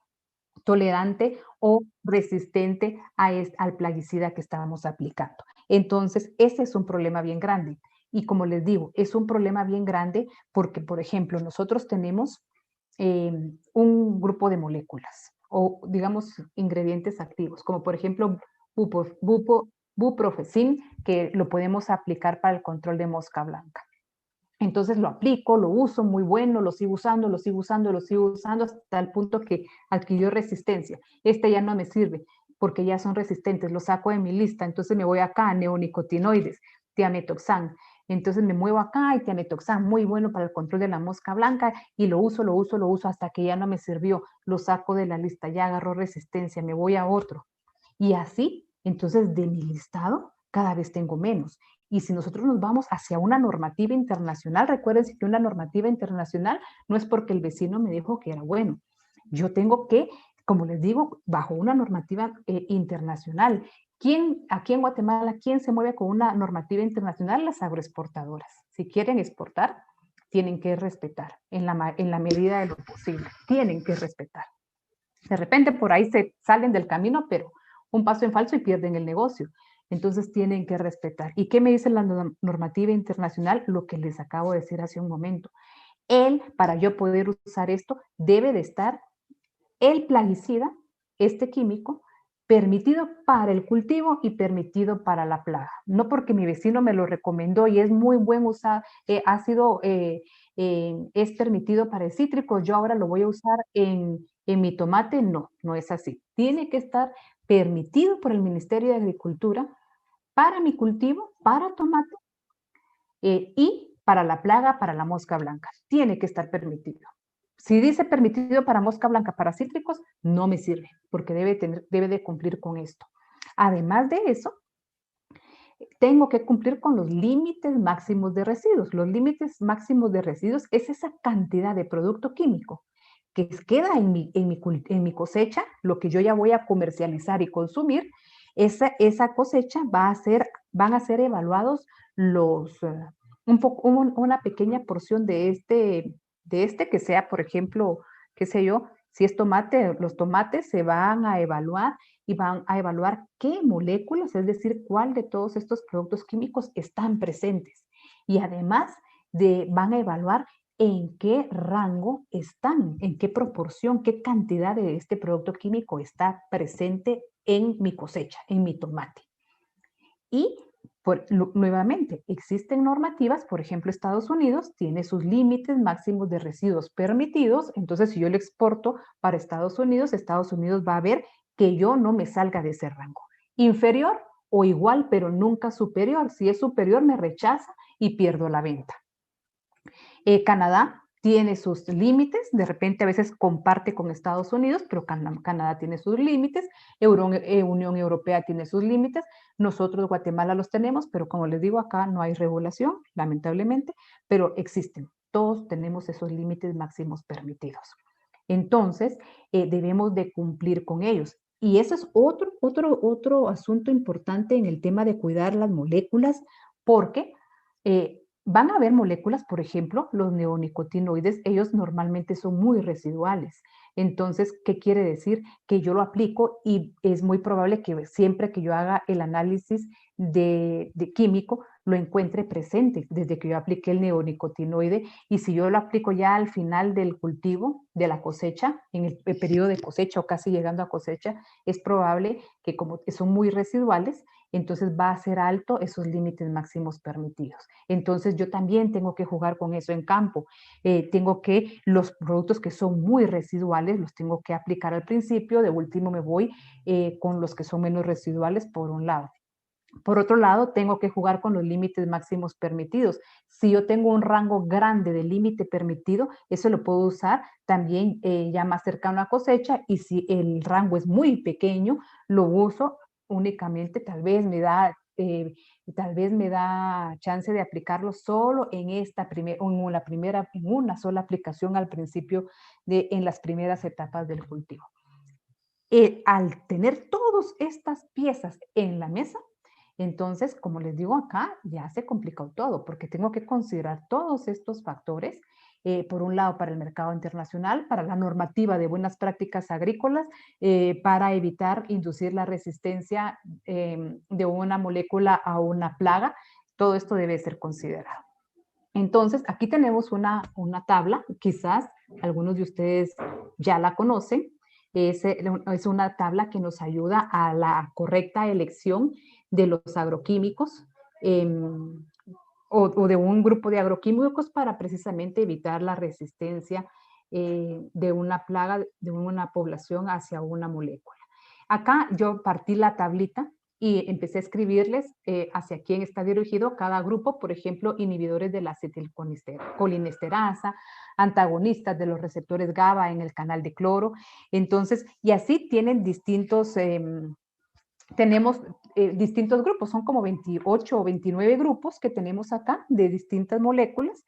tolerante o resistente al plaguicida que estábamos aplicando. Entonces, ese es un problema bien grande. Y como les digo, es un problema bien grande porque, por ejemplo, nosotros tenemos un grupo de moléculas o, digamos, ingredientes activos, como por ejemplo buprofecin, que lo podemos aplicar para el control de mosca blanca. Entonces lo aplico, lo uso, muy bueno, lo sigo usando, lo sigo usando, lo sigo usando hasta el punto que adquirió resistencia. Este ya no me sirve porque ya son resistentes, lo saco de mi lista, entonces me voy acá, neonicotinoides, tiametoxan. Entonces me muevo acá y tiametoxan, muy bueno para el control de la mosca blanca, y lo uso hasta que ya no me sirvió, lo saco de la lista, ya agarró resistencia, me voy a otro. Y así, entonces de mi listado cada vez tengo menos. Y si nosotros nos vamos hacia una normativa internacional, recuérdense que una normativa internacional no es porque el vecino me dijo que era bueno. Yo tengo que, como les digo, bajo una normativa internacional. Aquí en Guatemala, ¿quién se mueve con una normativa internacional? Las agroexportadoras. Si quieren exportar, tienen que respetar en la medida de lo posible. Tienen que respetar. De repente por ahí se salen del camino, pero un paso en falso y pierden el negocio. Entonces tienen que respetar. ¿Y qué me dice la normativa internacional? Lo que les acabo de decir hace un momento. Para yo poder usar esto, debe de estar el plaguicida, este químico, permitido para el cultivo y permitido para la plaga. No porque mi vecino me lo recomendó y es muy buen usar, es permitido para el cítrico, yo ahora lo voy a usar en mi tomate. No, no es así. Tiene que estar permitido por el Ministerio de Agricultura para mi cultivo, para tomate y para la plaga, para la mosca blanca. Tiene que estar permitido. Si dice permitido para mosca blanca, para cítricos, no me sirve, porque debe de cumplir con esto. Además de eso, tengo que cumplir con los límites máximos de residuos. Los límites máximos de residuos es esa cantidad de producto químico que queda en mi cosecha, lo que yo ya voy a comercializar y consumir. Esa cosecha van a ser evaluados una pequeña porción de este que sea, por ejemplo, qué sé yo, si es tomate, los tomates se van a evaluar y van a evaluar qué moléculas, es decir, cuál de todos estos productos químicos están presentes. Y además van a evaluar en qué rango están, en qué proporción, qué cantidad de este producto químico está presente en mi cosecha, en mi tomate. Y nuevamente, existen normativas, por ejemplo, Estados Unidos tiene sus límites máximos de residuos permitidos, entonces si yo lo exporto para Estados Unidos va a ver que yo no me salga de ese rango. Inferior o igual, pero nunca superior. Si es superior, me rechaza y pierdo la venta. Canadá tiene sus límites, de repente a veces comparte con Estados Unidos, pero Canadá tiene sus límites, Unión Europea tiene sus límites, nosotros Guatemala los tenemos, pero como les digo, acá no hay regulación, lamentablemente, pero existen, todos tenemos esos límites máximos permitidos. Entonces, debemos de cumplir con ellos. Y eso es otro asunto importante en el tema de cuidar las moléculas, porque van a haber moléculas, por ejemplo, los neonicotinoides, ellos normalmente son muy residuales. Entonces, ¿qué quiere decir? Que yo lo aplico y es muy probable que siempre que yo haga el análisis de químico, lo encuentre presente desde que yo apliqué el neonicotinoide, y si yo lo aplico ya al final del cultivo, de la cosecha, en el periodo de cosecha o casi llegando a cosecha, es probable que como son muy residuales, entonces va a ser alto esos límites máximos permitidos. Entonces yo también tengo que jugar con eso en campo. Tengo que, los productos que son muy residuales, los tengo que aplicar al principio, de último me voy con los que son menos residuales por un lado. Por otro lado, tengo que jugar con los límites máximos permitidos. Si yo tengo un rango grande de límite permitido, eso lo puedo usar también ya más cercano a cosecha, y si el rango es muy pequeño, lo uso únicamente, tal vez me da chance de aplicarlo solo en una sola aplicación al principio, en las primeras etapas del cultivo. Al tener todas estas piezas en la mesa, entonces, como les digo acá, ya se complicó todo, porque tengo que considerar todos estos factores, por un lado para el mercado internacional, para la normativa de buenas prácticas agrícolas, para evitar inducir la resistencia de una molécula a una plaga. Todo esto debe ser considerado. Entonces, aquí tenemos una tabla, quizás algunos de ustedes ya la conocen. Es una tabla que nos ayuda a la correcta elección de los agroquímicos o de un grupo de agroquímicos para precisamente evitar la resistencia de una plaga, de una población hacia una molécula. Acá yo partí la tablita y empecé a escribirles hacia quién está dirigido cada grupo, por ejemplo, inhibidores de la acetilcolinesterasa, antagonistas de los receptores GABA en el canal de cloro. Entonces, y así tienen distintos, tenemos distintos grupos, son como 28 o 29 grupos que tenemos acá de distintas moléculas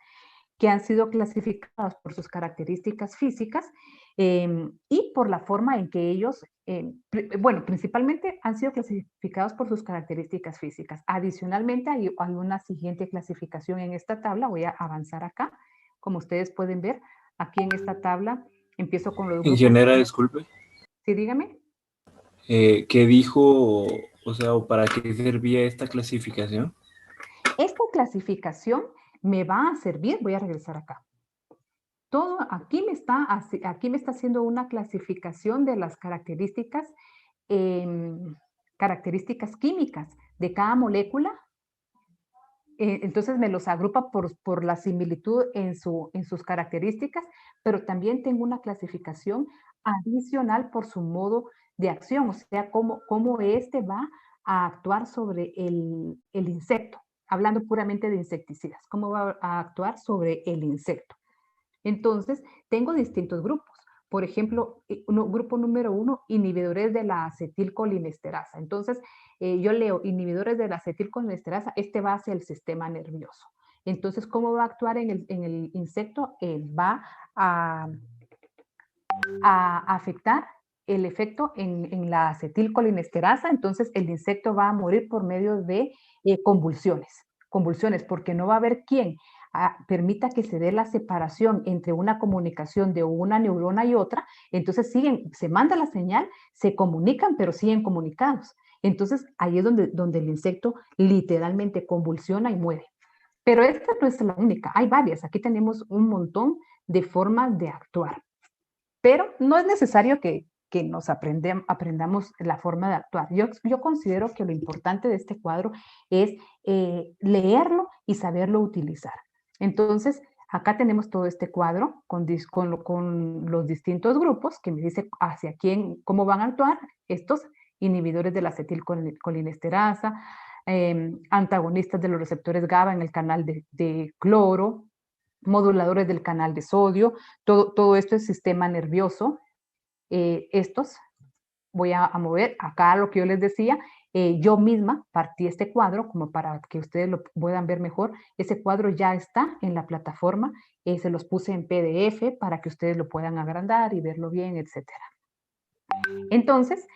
que han sido clasificados por sus características físicas y por la forma en que ellos, bueno, principalmente han sido clasificados por sus características físicas. Adicionalmente hay una siguiente clasificación en esta tabla, voy a avanzar acá. Como ustedes pueden ver, aquí en esta tabla empiezo con los grupos. Ingeniera, disculpe. Sí, dígame. ¿Qué dijo, o sea, o para qué servía esta clasificación? Esta clasificación me va a servir, voy a regresar acá. Todo aquí me está haciendo una clasificación de las características características químicas de cada molécula. Entonces me los agrupa por la similitud en sus características, pero también tengo una clasificación adicional por su modo de acción, o sea, cómo este va a actuar sobre el insecto, hablando puramente de insecticidas, cómo va a actuar sobre el insecto. Entonces, tengo distintos grupos. Por ejemplo, grupo número 1, inhibidores de la acetilcolinesterasa. Entonces, yo leo inhibidores de la acetilcolinesterasa, este va hacia el sistema nervioso. Entonces, ¿cómo va a actuar en el insecto? Va a afectar el efecto en la acetilcolinesterasa. Entonces, el insecto va a morir por medio de convulsiones, porque no va a haber quien permita que se dé la separación entre una comunicación de una neurona y otra. Entonces se manda la señal, se comunican, pero siguen comunicados. Entonces ahí es donde el insecto literalmente convulsiona y muere. Pero esta no es la única, hay varias. Aquí tenemos un montón de formas de actuar. Pero no es necesario que nos aprendamos la forma de actuar. Yo considero que lo importante de este cuadro es leerlo y saberlo utilizar. Entonces, acá tenemos todo este cuadro con los distintos grupos que me dice hacia quién, cómo van a actuar estos inhibidores de la acetilcolinesterasa, antagonistas de los receptores GABA en el canal de cloro, moduladores del canal de sodio, todo esto es sistema nervioso. Estos voy a mover acá lo que yo les decía. Yo misma partí este cuadro como para que ustedes lo puedan ver mejor. Ese cuadro ya está en la plataforma, se los puse en PDF para que ustedes lo puedan agrandar y verlo bien, etc. Entonces,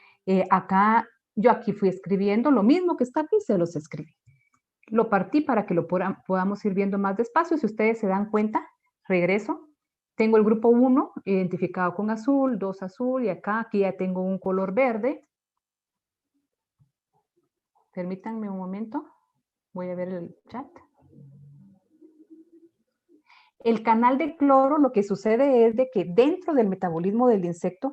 acá yo aquí fui escribiendo lo mismo que está aquí, se los escribí. Lo partí para que lo podamos ir viendo más despacio. Si ustedes se dan cuenta, regreso. Tengo el grupo 1 identificado con azul, 2 azul, y aquí ya tengo un color verde. Permítanme un momento. Voy a ver el chat. El canal de cloro, lo que sucede es de que dentro del metabolismo del insecto,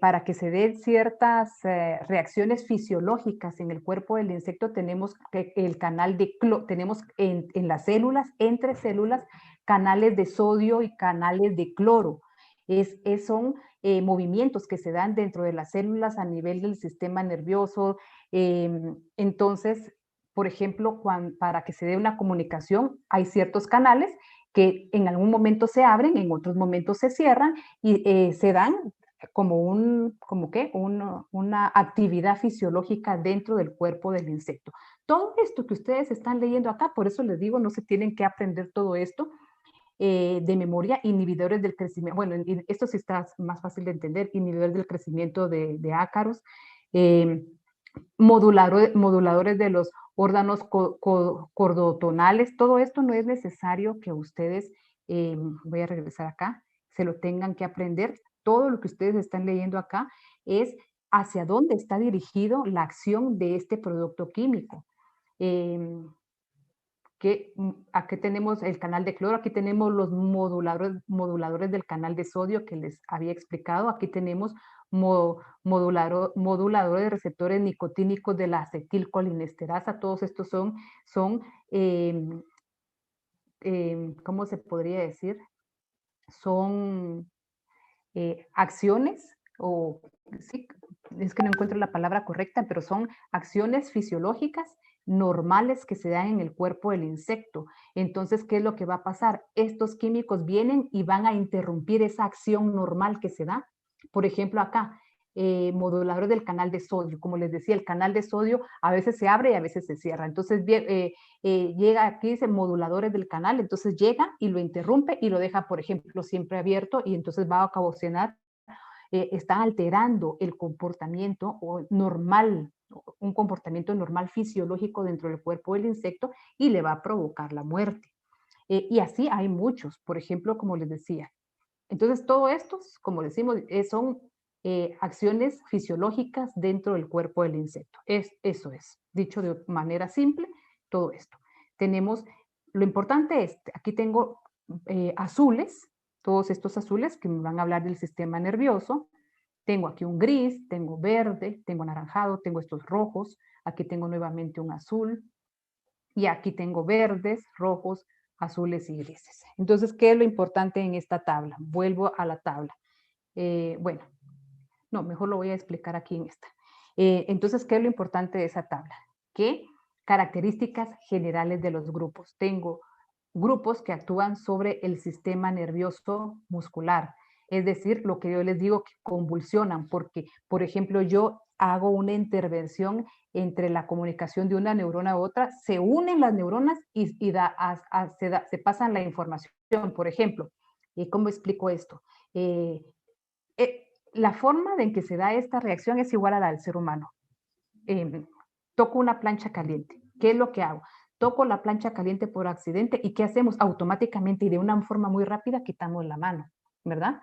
para que se den ciertas reacciones fisiológicas en el cuerpo del insecto, tenemos el canal de cloro, tenemos en las células, entre células, canales de sodio y canales de cloro. Son movimientos que se dan dentro de las células a nivel del sistema nervioso. Entonces, por ejemplo, para que se dé una comunicación, hay ciertos canales que en algún momento se abren, en otros momentos se cierran y se dan como una actividad fisiológica dentro del cuerpo del insecto. Todo esto que ustedes están leyendo acá, por eso les digo, no se tienen que aprender todo esto de memoria. Inhibidores del crecimiento, bueno, esto sí está más fácil de entender, inhibidores del crecimiento de ácaros, moduladores de los órganos cordotonales. Todo esto no es necesario que ustedes, voy a regresar acá, se lo tengan que aprender. Todo lo que ustedes están leyendo acá es hacia dónde está dirigido la acción de este producto químico. Aquí tenemos el canal de cloro, aquí tenemos los moduladores del canal de sodio que les había explicado, aquí tenemos moduladores de receptores nicotínicos de la acetilcolinesterasa. Todos estos son ¿cómo se podría decir? Son acciones, sí, es que no encuentro la palabra correcta, pero son acciones fisiológicas normales que se dan en el cuerpo del insecto. Entonces, ¿qué es lo que va a pasar? Estos químicos vienen y van a interrumpir esa acción normal que se da. Por ejemplo, acá, moduladores del canal de sodio. Como les decía, el canal de sodio a veces se abre y a veces se cierra. Entonces, llega aquí, dice moduladores del canal, entonces llega y lo interrumpe y lo deja, por ejemplo, siempre abierto, y entonces va a ocasionar, está alterando el comportamiento normal, un comportamiento normal fisiológico dentro del cuerpo del insecto, y le va a provocar la muerte. Y así hay muchos, por ejemplo, como les decía. Entonces, todo esto, como decimos, son acciones fisiológicas dentro del cuerpo del insecto. Eso es, dicho de manera simple, todo esto. Tenemos, lo importante es, aquí tengo azules, todos estos azules que me van a hablar del sistema nervioso. Tengo aquí un gris, tengo verde, tengo anaranjado, tengo estos rojos, aquí tengo nuevamente un azul, y aquí tengo verdes, rojos, azules y grises. Entonces, ¿qué es lo importante en esta tabla? Vuelvo a la tabla. Bueno, no, mejor lo voy a explicar aquí en esta. Entonces, ¿qué es lo importante de esa tabla? Que características generales de los grupos. Tengo grupos que actúan sobre el sistema nervioso muscular, es decir, lo que yo les digo que convulsionan, porque, por ejemplo, yo hago una intervención entre la comunicación de una neurona a otra, se unen las neuronas y se pasan la información. Por ejemplo, ¿cómo explico esto? La forma en que se da esta reacción es igual a la del ser humano. Toco una plancha caliente. ¿Qué es lo que hago? Toco la plancha caliente por accidente y ¿qué hacemos? Automáticamente y de una forma muy rápida quitamos la mano, ¿verdad?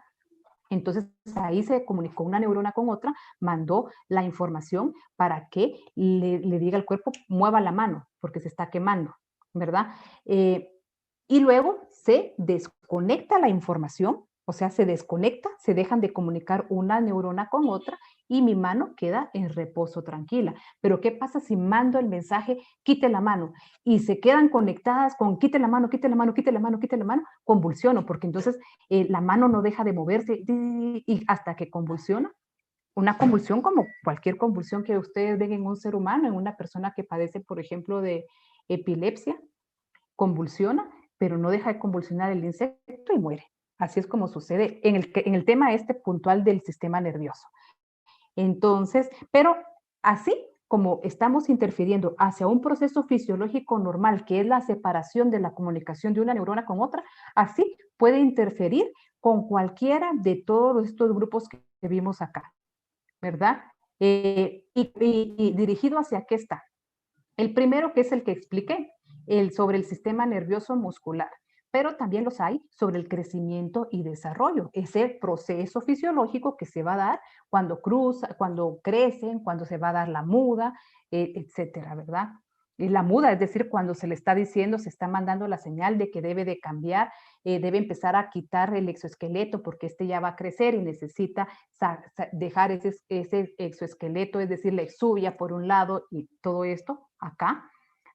Entonces ahí se comunicó una neurona con otra, mandó la información para que le diga al cuerpo, mueva la mano, porque se está quemando, ¿verdad? Y luego se desconecta la información, o sea, se desconecta, se dejan de comunicar una neurona con otra y mi mano queda en reposo tranquila. Pero ¿qué pasa si mando el mensaje, quite la mano? Y se quedan conectadas con quite la mano, quite la mano, quite la mano, quite la mano, convulsiono, porque entonces la mano no deja de moverse y hasta que convulsiona. Una convulsión como cualquier convulsión que ustedes ven en un ser humano, en una persona que padece, por ejemplo, de epilepsia, convulsiona, pero no deja de convulsionar el insecto y muere. Así es como sucede en el tema este puntual del sistema nervioso. Entonces, pero así como estamos interfiriendo hacia un proceso fisiológico normal, que es la separación de la comunicación de una neurona con otra, así puede interferir con cualquiera de todos estos grupos que vimos acá, ¿verdad? Y dirigido hacia qué está. El primero, que es el que expliqué, sobre el sistema nervioso muscular, pero también los hay sobre el crecimiento y desarrollo, ese proceso fisiológico que se va a dar cuando crecen, cuando se va a dar la muda, etcétera, ¿verdad? Y la muda, es decir, cuando se le está diciendo, se está mandando la señal de que debe de cambiar, debe empezar a quitar el exoesqueleto porque este ya va a crecer y necesita dejar ese exoesqueleto, es decir, la exuvia por un lado y todo esto acá.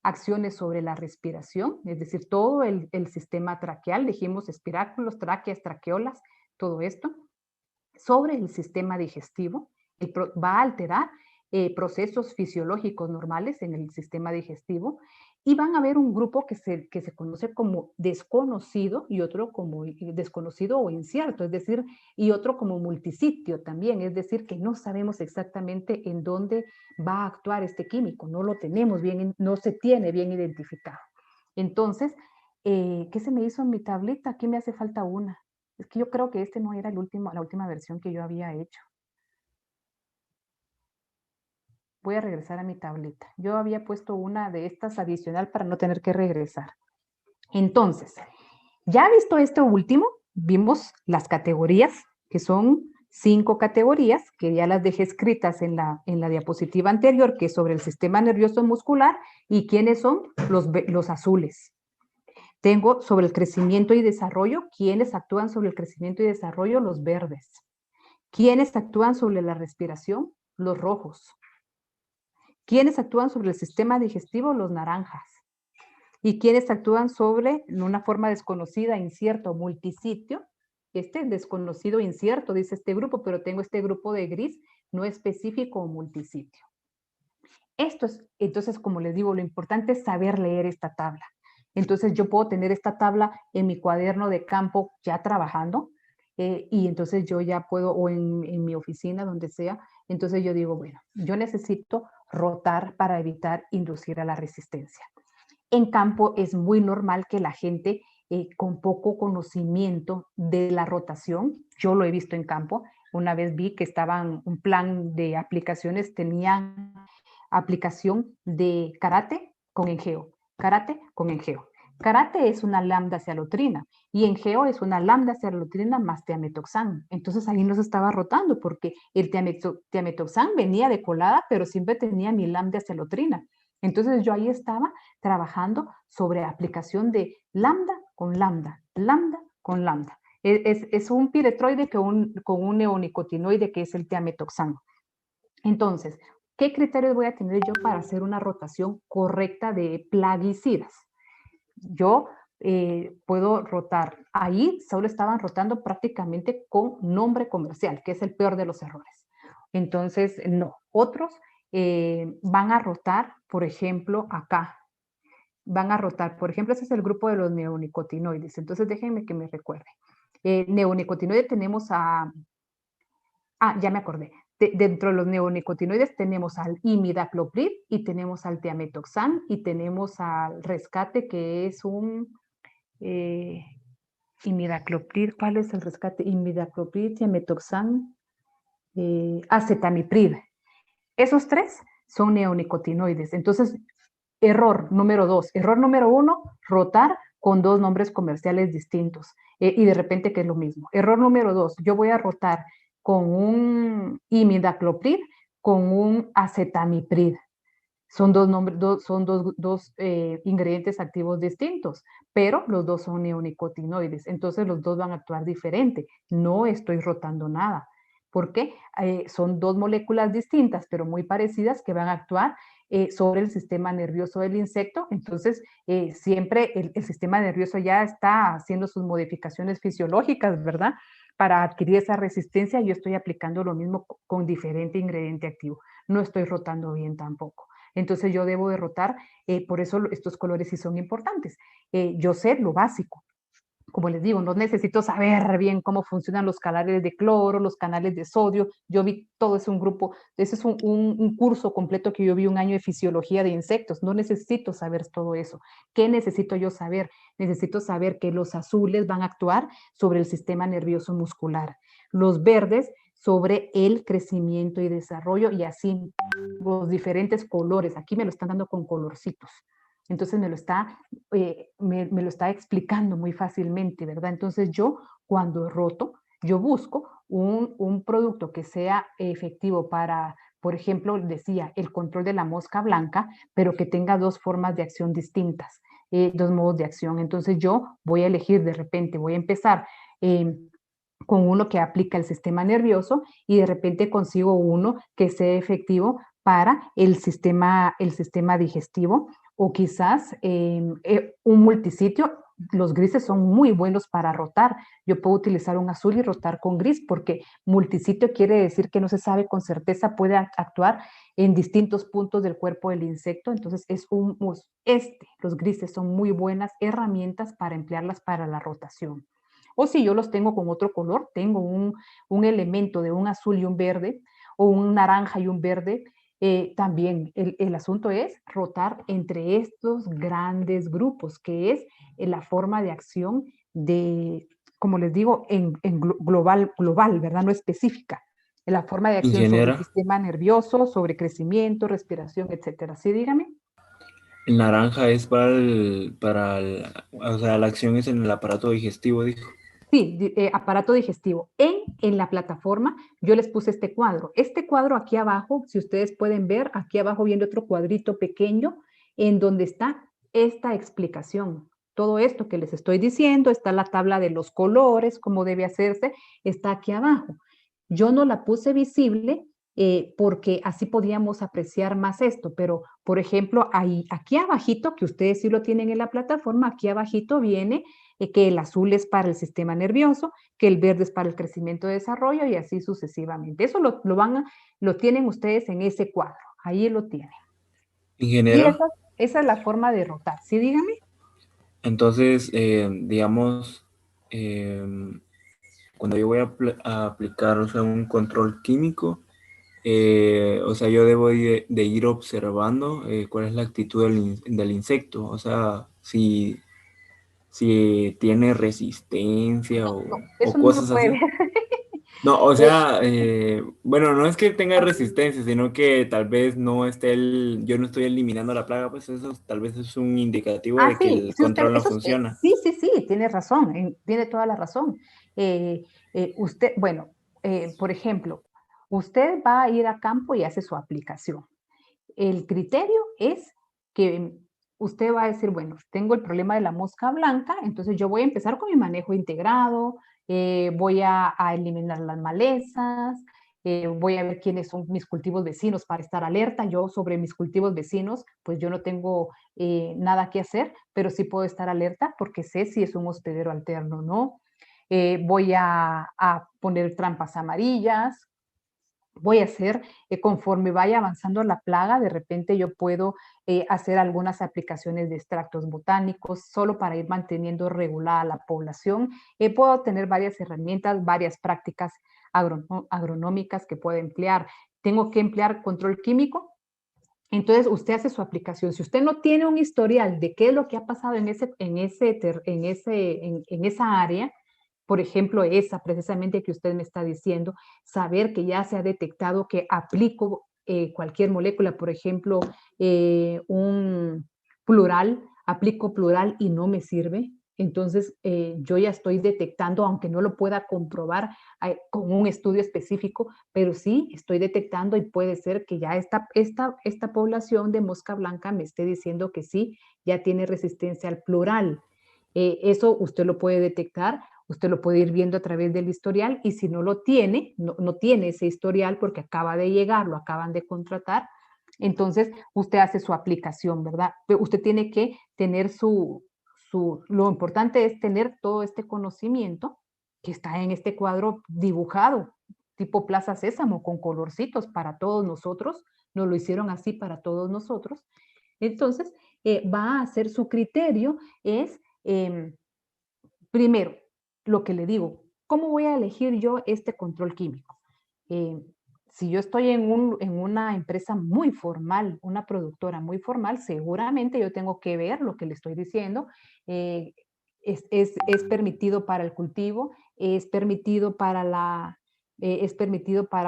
Acciones sobre la respiración, es decir, todo el sistema traqueal, dijimos espiráculos, tráqueas, traqueolas, todo esto. Sobre el sistema digestivo, va a alterar procesos fisiológicos normales en el sistema digestivo y van a haber un grupo que se conoce como desconocido y otro como desconocido o incierto, es decir, y otro como multisitio también, es decir, que no sabemos exactamente en dónde va a actuar este químico, no lo tenemos bien, no se tiene bien identificado. Entonces, ¿qué se me hizo en mi tableta? Aquí me hace falta una. Es que yo creo que este no era la última versión que yo había hecho. Voy a regresar a mi tableta. Yo había puesto una de estas adicional para no tener que regresar. Entonces, ya visto esto último, vimos las categorías, que son 5 categorías, que ya las dejé escritas en la diapositiva anterior, que es sobre el sistema nervioso muscular, y quiénes son los azules. Tengo sobre el crecimiento y desarrollo, quienes actúan sobre el crecimiento y desarrollo, los verdes. Quienes actúan sobre la respiración, los rojos. Quienes actúan sobre el sistema digestivo, los naranjas. Y quienes actúan sobre, en una forma desconocida, incierto, multisitio, este desconocido incierto, dice este grupo, pero tengo este grupo de gris, no específico o multisitio. Esto es, entonces, como les digo, lo importante es saber leer esta tabla. Entonces yo puedo tener esta tabla en mi cuaderno de campo ya trabajando y entonces yo ya puedo, o en mi oficina, donde sea, entonces yo digo, bueno, yo necesito rotar para evitar inducir a la resistencia. En campo es muy normal que la gente con poco conocimiento de la rotación, yo lo he visto en campo, una vez vi que estaban, un plan de aplicaciones, tenían aplicación de karate con engeo, karate con engeo. Karate es una lambda cialotrina y engeo es una lambda cialotrina más tiametoxan. Entonces ahí no se estaba rotando porque el tiametoxan venía de colada, pero siempre tenía mi lambda cialotrina. Entonces yo ahí estaba trabajando sobre aplicación de lambda con lambda, lambda con lambda. Es un piretroide con un neonicotinoide que es el tiametoxano. Entonces, ¿qué criterios voy a tener yo para hacer una rotación correcta de plaguicidas? Yo puedo rotar. Ahí solo estaban rotando prácticamente con nombre comercial, que es el peor de los errores. Entonces, no. Otros van a rotar, por ejemplo, acá. Van a rotar, por ejemplo, ese es el grupo de los neonicotinoides. Entonces, déjenme que me recuerde. Neonicotinoide tenemos a... Ah, ya me acordé. Dentro de los neonicotinoides tenemos al imidacloprid y tenemos al tiametoxan y tenemos al rescate que es un imidacloprid. ¿Cuál es el rescate? Imidacloprid, tiametoxan, acetamiprid. Esos tres son neonicotinoides. Entonces, error número 2. Error número 1, rotar con dos nombres comerciales distintos y de repente que es lo mismo. Error número 2, yo voy a rotar con un imidacloprid con un acetamiprid. Son dos ingredientes activos distintos, pero los dos son neonicotinoides, entonces los dos van a actuar diferente. No estoy rotando nada. ¿Por qué? Son dos moléculas distintas, pero muy parecidas, que van a actuar sobre el sistema nervioso del insecto. Entonces, siempre el sistema nervioso ya está haciendo sus modificaciones fisiológicas, ¿verdad? Para adquirir esa resistencia, yo estoy aplicando lo mismo con diferente ingrediente activo. No estoy rotando bien tampoco. Entonces yo debo de rotar, por eso estos colores sí son importantes. Yo sé lo básico. Como les digo, no necesito saber bien cómo funcionan los canales de cloro, los canales de sodio. Yo vi todo es un grupo, ese es un curso completo que yo vi 1 año de fisiología de insectos. No necesito saber todo eso. ¿Qué necesito yo saber? Necesito saber que los azules van a actuar sobre el sistema nervioso muscular, los verdes sobre el crecimiento y desarrollo y así los diferentes colores. Aquí me lo están dando con colorcitos. Entonces me lo está explicando muy fácilmente, ¿verdad? Entonces yo cuando roto, yo busco un producto que sea efectivo para, por ejemplo, decía, el control de la mosca blanca, pero que tenga dos formas de acción distintas, dos modos de acción. Entonces yo voy a elegir de repente, voy a empezar con uno que aplica el sistema nervioso y de repente consigo uno que sea efectivo para el sistema digestivo o quizás un multisitio. Los grises son muy buenos para rotar. Yo puedo utilizar un azul y rotar con gris porque multisitio quiere decir que no se sabe con certeza, puede actuar en distintos puntos del cuerpo del insecto. Entonces los grises son muy buenas herramientas para emplearlas para la rotación. O si yo los tengo con otro color, tengo un elemento de un azul y un verde o un naranja y un verde, también el asunto es rotar entre estos grandes grupos, que es la forma de acción de, como les digo, en global, ¿verdad? No específica. La forma de acción sobre el sistema nervioso, sobre crecimiento, respiración, etcétera. Sí, dígame. El naranja es o sea, la acción es en el aparato digestivo, dijo. Sí, aparato digestivo. En la plataforma yo les puse este cuadro. Este cuadro aquí abajo, si ustedes pueden ver, aquí abajo viene otro cuadrito pequeño en donde está esta explicación. Todo esto que les estoy diciendo, está la tabla de los colores, cómo debe hacerse, está aquí abajo. Yo no la puse visible porque así podíamos apreciar más esto, pero por ejemplo, aquí abajito, que ustedes sí lo tienen en la plataforma, aquí abajito viene que el azul es para el sistema nervioso, que el verde es para el crecimiento y desarrollo y así sucesivamente. Eso lo tienen ustedes en ese cuadro, ahí lo tienen. Ingeniero. Y esa es la forma de rotar, ¿sí? Dígame. Entonces, digamos, cuando yo voy a aplicar, o sea, un control químico, o sea, yo debo de ir observando cuál es la actitud del insecto, o sea, si tiene resistencia o cosas así. No, o sea, bueno, no es que tenga resistencia, sino que tal vez no yo no estoy eliminando la plaga, pues eso tal vez es un indicativo de que el control no funciona. Sí, tiene razón, tiene toda la razón. Por ejemplo, usted va a ir a campo y hace su aplicación. El criterio es que usted va a decir, bueno, tengo el problema de la mosca blanca, entonces yo voy a empezar con mi manejo integrado, voy a eliminar las malezas, voy a ver quiénes son mis cultivos vecinos para estar alerta. Yo sobre mis cultivos vecinos, pues yo no tengo nada que hacer, pero sí puedo estar alerta porque sé si es un hospedero alterno o no. Voy a poner trampas amarillas. Voy a hacer, conforme vaya avanzando la plaga, de repente yo puedo hacer algunas aplicaciones de extractos botánicos solo para ir manteniendo regulada la población. Puedo tener varias herramientas, varias prácticas agronómicas que puedo emplear. Tengo que emplear control químico. Entonces usted hace su aplicación. Si usted no tiene un historial de qué es lo que ha pasado en esa área, por ejemplo, esa precisamente que usted me está diciendo, saber que ya se ha detectado que aplico cualquier molécula, por ejemplo, un plural, aplico plural y no me sirve, entonces yo ya estoy detectando, aunque no lo pueda comprobar con un estudio específico, pero sí estoy detectando y puede ser que ya esta población de mosca blanca me esté diciendo que sí, ya tiene resistencia al plural. Eso usted lo puede detectar. Usted lo puede ir viendo a través del historial y si no lo tiene, no tiene ese historial porque acaba de llegar, lo acaban de contratar, entonces usted hace su aplicación, ¿verdad? Pero usted tiene que tener lo importante es tener todo este conocimiento que está en este cuadro dibujado, tipo Plaza Sésamo, con colorcitos para todos nosotros, nos lo hicieron así para todos nosotros. Entonces, va a hacer su criterio, es, primero, lo que le digo, ¿cómo voy a elegir yo este control químico? Si yo estoy en una empresa muy formal, una productora muy formal, seguramente yo tengo que ver lo que le estoy diciendo. Es permitido para el cultivo, es permitido para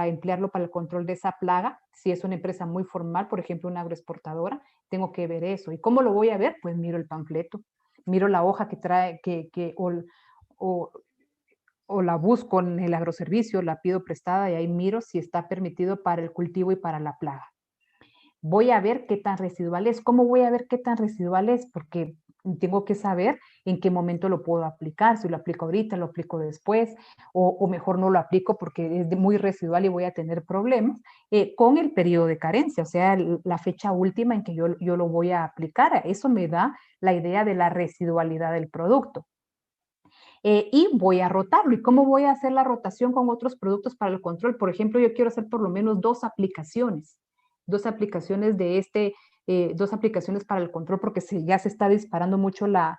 emplearlo para el control de esa plaga. Si es una empresa muy formal, por ejemplo, una agroexportadora, tengo que ver eso. ¿Y cómo lo voy a ver? Pues miro el panfleto, miro la hoja que trae, o la busco en el agroservicio, la pido prestada y ahí miro si está permitido para el cultivo y para la plaga. Voy a ver qué tan residual es. ¿Cómo voy a ver qué tan residual es? Porque tengo que saber en qué momento lo puedo aplicar, si lo aplico ahorita, lo aplico después, o mejor no lo aplico porque es muy residual y voy a tener problemas con el periodo de carencia, o sea, la fecha última en que yo lo voy a aplicar. Eso me da la idea de la residualidad del producto. Y voy a rotarlo. ¿Y cómo voy a hacer la rotación con otros productos para el control? Por ejemplo, yo quiero hacer por lo menos dos aplicaciones dos aplicaciones para el control porque ya se está disparando mucho las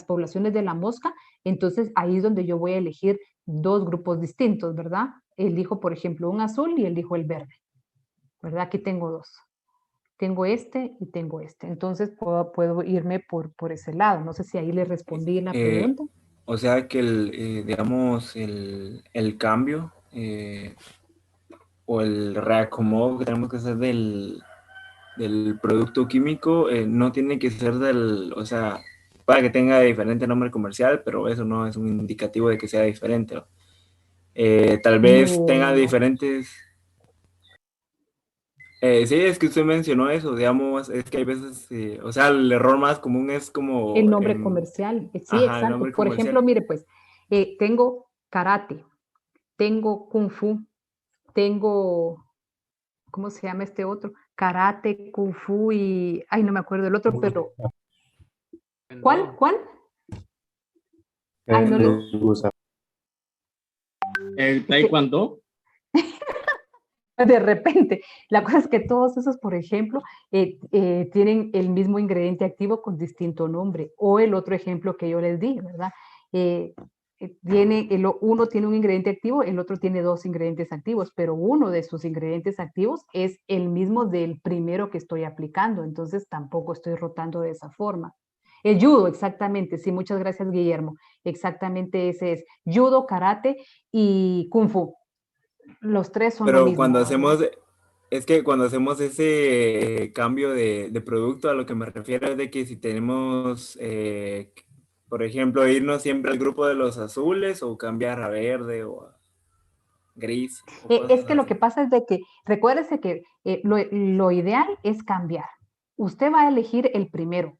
poblaciones de la mosca. Entonces, ahí es donde yo voy a elegir dos grupos distintos, ¿verdad? Elijo, por ejemplo, un azul y elijo el verde, ¿verdad? Aquí tengo dos. Tengo este y tengo este. Entonces puedo irme por ese lado. No sé si ahí le respondí la pregunta. O sea que digamos, el cambio o el reacomodo que tenemos que hacer del producto químico no tiene que ser o sea, para que tenga diferente nombre comercial, pero eso no es un indicativo de que sea diferente, ¿no? Tal vez tenga diferentes... sí, es que usted mencionó eso, digamos, es que hay veces, o sea, el error más común es como... El nombre comercial, sí, ajá, exacto. Nombre por comercial. Ejemplo, mire, pues, tengo karate, tengo kung fu, tengo, ¿cómo se llama este otro? Karate, kung fu y, ay, no me acuerdo el otro, pero... ¿Cuál? Ay, no le... ¿El taekwondo? De repente, la cosa es que todos esos, por ejemplo, tienen el mismo ingrediente activo con distinto nombre, o el otro ejemplo que yo les di, ¿verdad? Uno tiene un ingrediente activo, el otro tiene dos ingredientes activos, pero uno de sus ingredientes activos es el mismo del primero que estoy aplicando, entonces tampoco estoy rotando de esa forma. El judo, exactamente, sí, muchas gracias, Guillermo, exactamente ese es, judo, karate y kung fu. Los tres son lo mismo. Cuando hacemos, es que cuando hacemos ese cambio de producto, a lo que me refiero es de que si tenemos, por ejemplo, irnos siempre al grupo de los azules o cambiar a verde o a gris. Es que lo que pasa es de que, recuérdese que lo ideal es cambiar. Usted va a elegir el primero.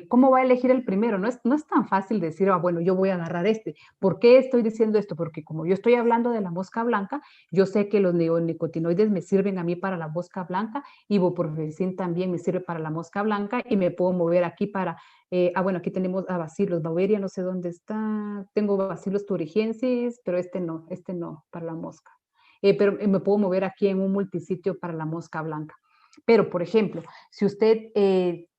¿cómo va a elegir el primero? No es tan fácil decir, bueno, yo voy a agarrar este. ¿Por qué estoy diciendo esto? Porque como yo estoy hablando de la mosca blanca, yo sé que los neonicotinoides me sirven a mí para la mosca blanca, ibuprofenicin también me sirve para la mosca blanca y me puedo mover aquí para, bueno, aquí tenemos a Bacillus Beauveria, no sé dónde está, tengo Bacillus thuringiensis, pero este no, para la mosca. Pero me puedo mover aquí en un multisitio para la mosca blanca. Pero, por ejemplo, si usted,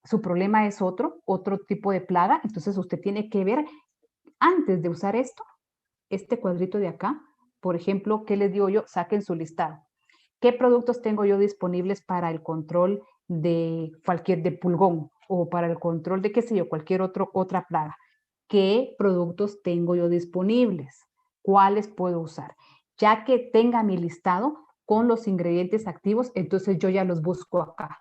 su problema es otro tipo de plaga, entonces usted tiene que ver, antes de usar esto, este cuadrito de acá, por ejemplo, ¿qué les digo yo? Saquen su listado. ¿Qué productos tengo yo disponibles para el control de de pulgón o para el control de, qué sé yo, cualquier otra plaga? ¿Qué productos tengo yo disponibles? ¿Cuáles puedo usar? Ya que tenga mi listado con los ingredientes activos, entonces yo ya los busco acá.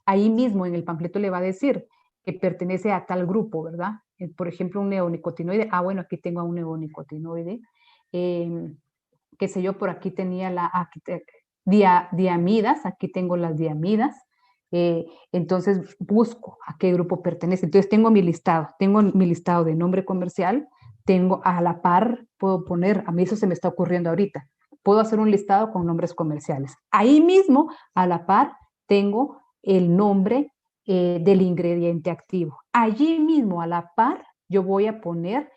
Ahí mismo en el panfleto le va a decir que pertenece a tal grupo, ¿verdad? Por ejemplo, un neonicotinoide. Bueno, aquí tengo a un neonicotinoide. Qué sé yo, por aquí tenía diamidas, aquí tengo las diamidas. Entonces busco a qué grupo pertenece. Entonces tengo mi listado de nombre comercial, tengo a la par, puedo poner, a mí eso se me está ocurriendo ahorita, puedo hacer un listado con nombres comerciales. Ahí mismo, a la par, tengo el nombre del ingrediente activo. Allí mismo, a la par, yo voy a poner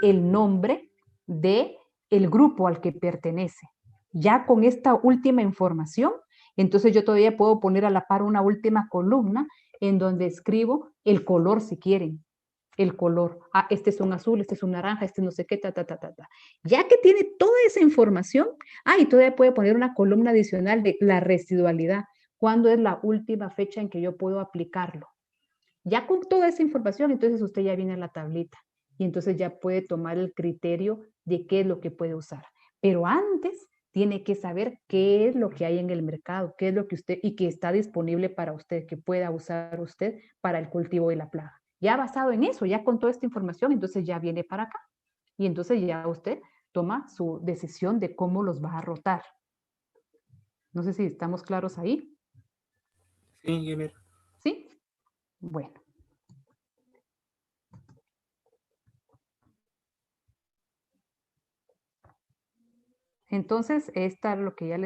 el nombre de el grupo al que pertenece. Ya con esta última información, entonces yo todavía puedo poner a la par una última columna en donde escribo el color si quieren. El color. Este es un azul, este es un naranja, este no sé qué, ta. Ya que tiene toda esa información, y todavía puede poner una columna adicional de la residualidad. ¿Cuándo es la última fecha en que yo puedo aplicarlo? Ya con toda esa información, entonces usted ya viene a la tablita y entonces ya puede tomar el criterio de qué es lo que puede usar. Pero antes tiene que saber qué es lo que hay en el mercado, qué es lo que usted y que está disponible para usted, que pueda usar usted para el cultivo de la plaga. Ya basado en eso, ya con toda esta información, entonces ya viene para acá. Y entonces ya usted toma su decisión de cómo los va a rotar. No sé si estamos claros ahí. Sí, ingeniero. ¿Sí? Bueno. Entonces, esta es lo que ya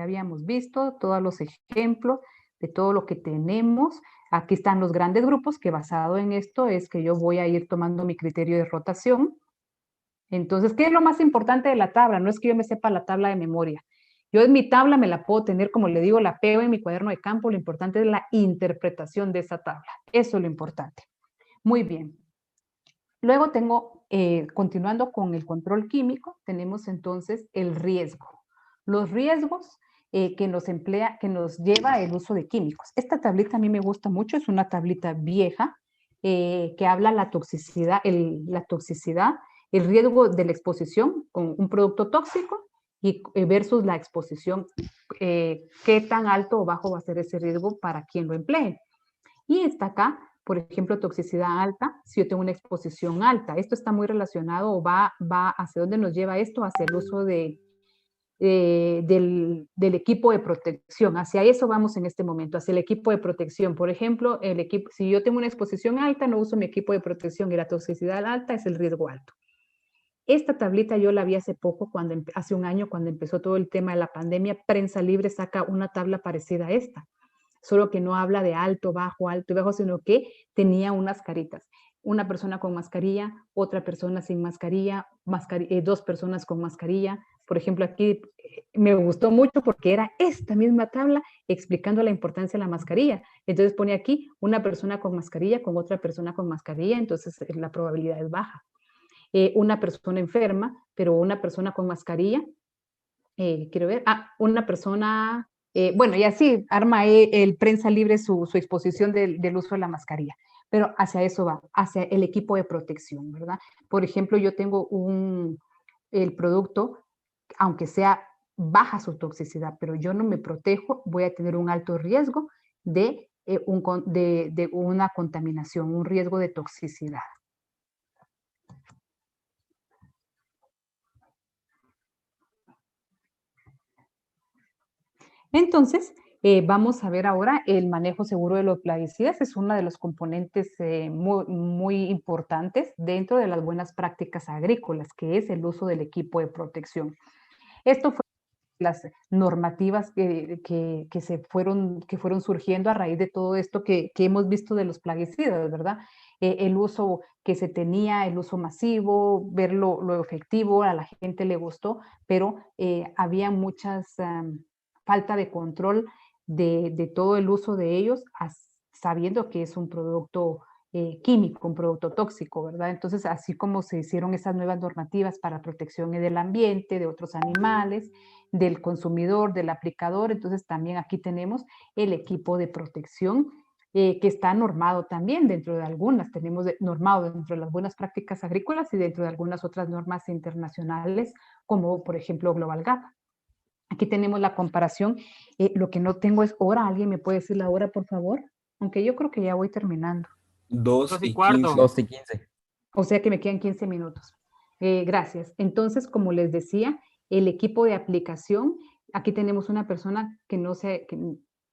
habíamos visto, todos los ejemplos de todo lo que tenemos. Aquí están los grandes grupos, que basado en esto es que yo voy a ir tomando mi criterio de rotación. Entonces, ¿qué es lo más importante de la tabla? No es que yo me sepa la tabla de memoria. Yo en mi tabla me la puedo tener, como le digo, la pego en mi cuaderno de campo. Lo importante es la interpretación de esa tabla. Eso es lo importante. Muy bien. Luego tengo, continuando con el control químico, tenemos entonces el riesgo. Los riesgos que nos lleva el uso de químicos. Esta tablita a mí me gusta mucho, es una tablita vieja que habla la toxicidad, el riesgo de la exposición con un producto tóxico y versus la exposición, qué tan alto o bajo va a ser ese riesgo para quien lo emplee. Y está acá, por ejemplo, toxicidad alta, si yo tengo una exposición alta. Esto está muy relacionado o va hacia dónde nos lleva esto, hacia el uso del equipo de protección. Hacia eso vamos en este momento, hacia el equipo de protección. Por ejemplo, si yo tengo una exposición alta, no uso mi equipo de protección y la toxicidad alta es el riesgo alto. Esta tablita yo la vi hace poco, hace un año, cuando empezó todo el tema de la pandemia. Prensa Libre saca una tabla parecida a esta, solo que no habla de alto, bajo, sino que tenía unas caritas. Una persona con mascarilla, otra persona sin mascarilla, dos personas con mascarilla. Por ejemplo, aquí me gustó mucho porque era esta misma tabla explicando la importancia de la mascarilla. Entonces pone aquí una persona con mascarilla con otra persona con mascarilla, entonces la probabilidad es baja. Una persona enferma, pero una persona con mascarilla, quiero ver, una persona... bueno, y así arma el Prensa Libre su exposición del uso de la mascarilla, pero hacia eso va, hacia el equipo de protección, ¿verdad? Por ejemplo, yo tengo el producto, aunque sea baja su toxicidad, pero yo no me protejo, voy a tener un alto riesgo de una contaminación, un riesgo de toxicidad. Entonces, Vamos a ver ahora el manejo seguro de los plaguicidas. Es uno de los componentes muy importantes dentro de las buenas prácticas agrícolas, que es el uso del equipo de protección. Esto fue las normativas que fueron surgiendo a raíz de todo esto que hemos visto de los plaguicidas, ¿verdad? El uso que se tenía, el uso masivo, ver lo efectivo, a la gente le gustó, pero había muchas falta de control de todo el uso de ellos, sabiendo que es un producto químico, un producto tóxico, ¿verdad? Entonces, así como se hicieron esas nuevas normativas para protección del ambiente, de otros animales, del consumidor, del aplicador, entonces también aquí tenemos el equipo de protección que está normado también dentro de algunas, tenemos normado dentro de las buenas prácticas agrícolas y dentro de algunas otras normas internacionales, como por ejemplo Global GAP. Aquí tenemos la comparación. Lo que no tengo es hora. ¿Alguien me puede decir la hora, por favor? Aunque yo creo que ya voy terminando. 2:15. 2:15. O sea que me quedan 15 minutos. Gracias. Entonces, como les decía, el equipo de aplicación, aquí tenemos una persona que no sé,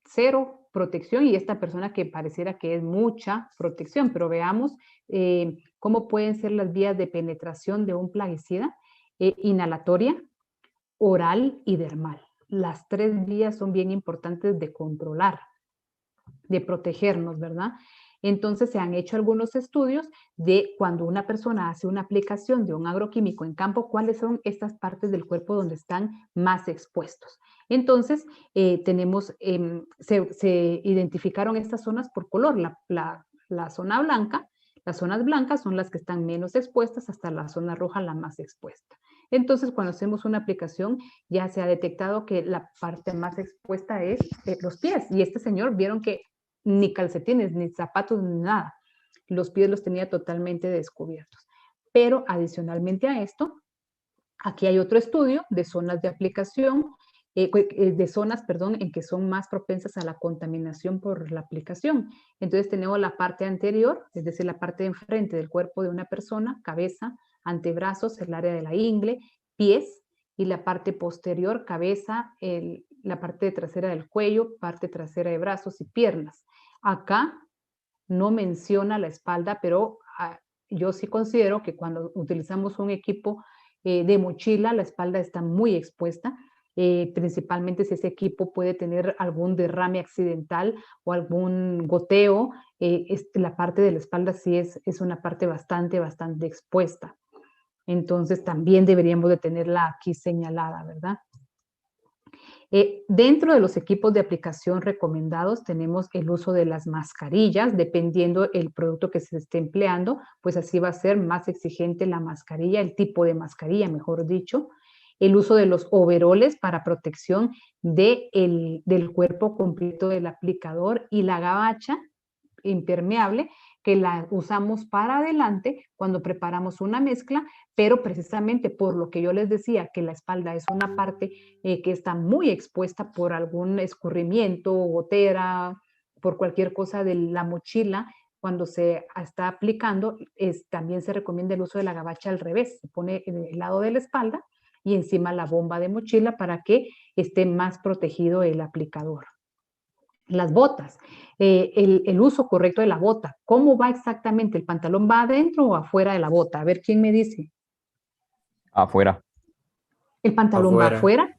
cero protección y esta persona que pareciera que es mucha protección, pero veamos cómo pueden ser las vías de penetración de un plaguicida inhalatoria, oral y dermal. Las tres vías son bien importantes de controlar, de protegernos, ¿verdad? Entonces se han hecho algunos estudios de cuando una persona hace una aplicación de un agroquímico en campo, cuáles son estas partes del cuerpo donde están más expuestos. Entonces tenemos, se identificaron estas zonas por color, la zona blanca, las zonas blancas son las que están menos expuestas hasta la zona roja la más expuesta. Entonces, cuando hacemos una aplicación, ya se ha detectado que la parte más expuesta es los pies. Y este señor, vieron que ni calcetines, ni zapatos, ni nada. Los pies los tenía totalmente descubiertos. Pero adicionalmente a esto, aquí hay otro estudio de zonas de aplicación, en que son más propensas a la contaminación por la aplicación. Entonces tenemos la parte anterior, es decir, la parte de enfrente del cuerpo de una persona, cabeza, antebrazos, el área de la ingle, pies, y la parte posterior, cabeza, la parte trasera del cuello, parte trasera de brazos y piernas. Acá no menciona la espalda, pero yo sí considero que cuando utilizamos un equipo de mochila, la espalda está muy expuesta, principalmente si ese equipo puede tener algún derrame accidental o algún goteo, la parte de la espalda sí es una parte bastante expuesta. Entonces también deberíamos de tenerla aquí señalada, ¿verdad? Dentro de los equipos de aplicación recomendados tenemos el uso de las mascarillas, dependiendo el producto que se esté empleando, pues así va a ser más exigente la mascarilla, el tipo de mascarilla, mejor dicho. El uso de los overoles para protección del cuerpo completo del aplicador y la gabacha impermeable que la usamos para adelante cuando preparamos una mezcla, pero precisamente por lo que yo les decía, que la espalda es una parte que está muy expuesta por algún escurrimiento, gotera, por cualquier cosa de la mochila, cuando se está aplicando, también se recomienda el uso de la gabacha al revés, se pone en el lado de la espalda y encima la bomba de mochila para que esté más protegido el aplicador. Las botas, el uso correcto de la bota. ¿Cómo va exactamente? ¿El pantalón va adentro o afuera de la bota? A ver, ¿quién me dice? Afuera. ¿El pantalón va afuera?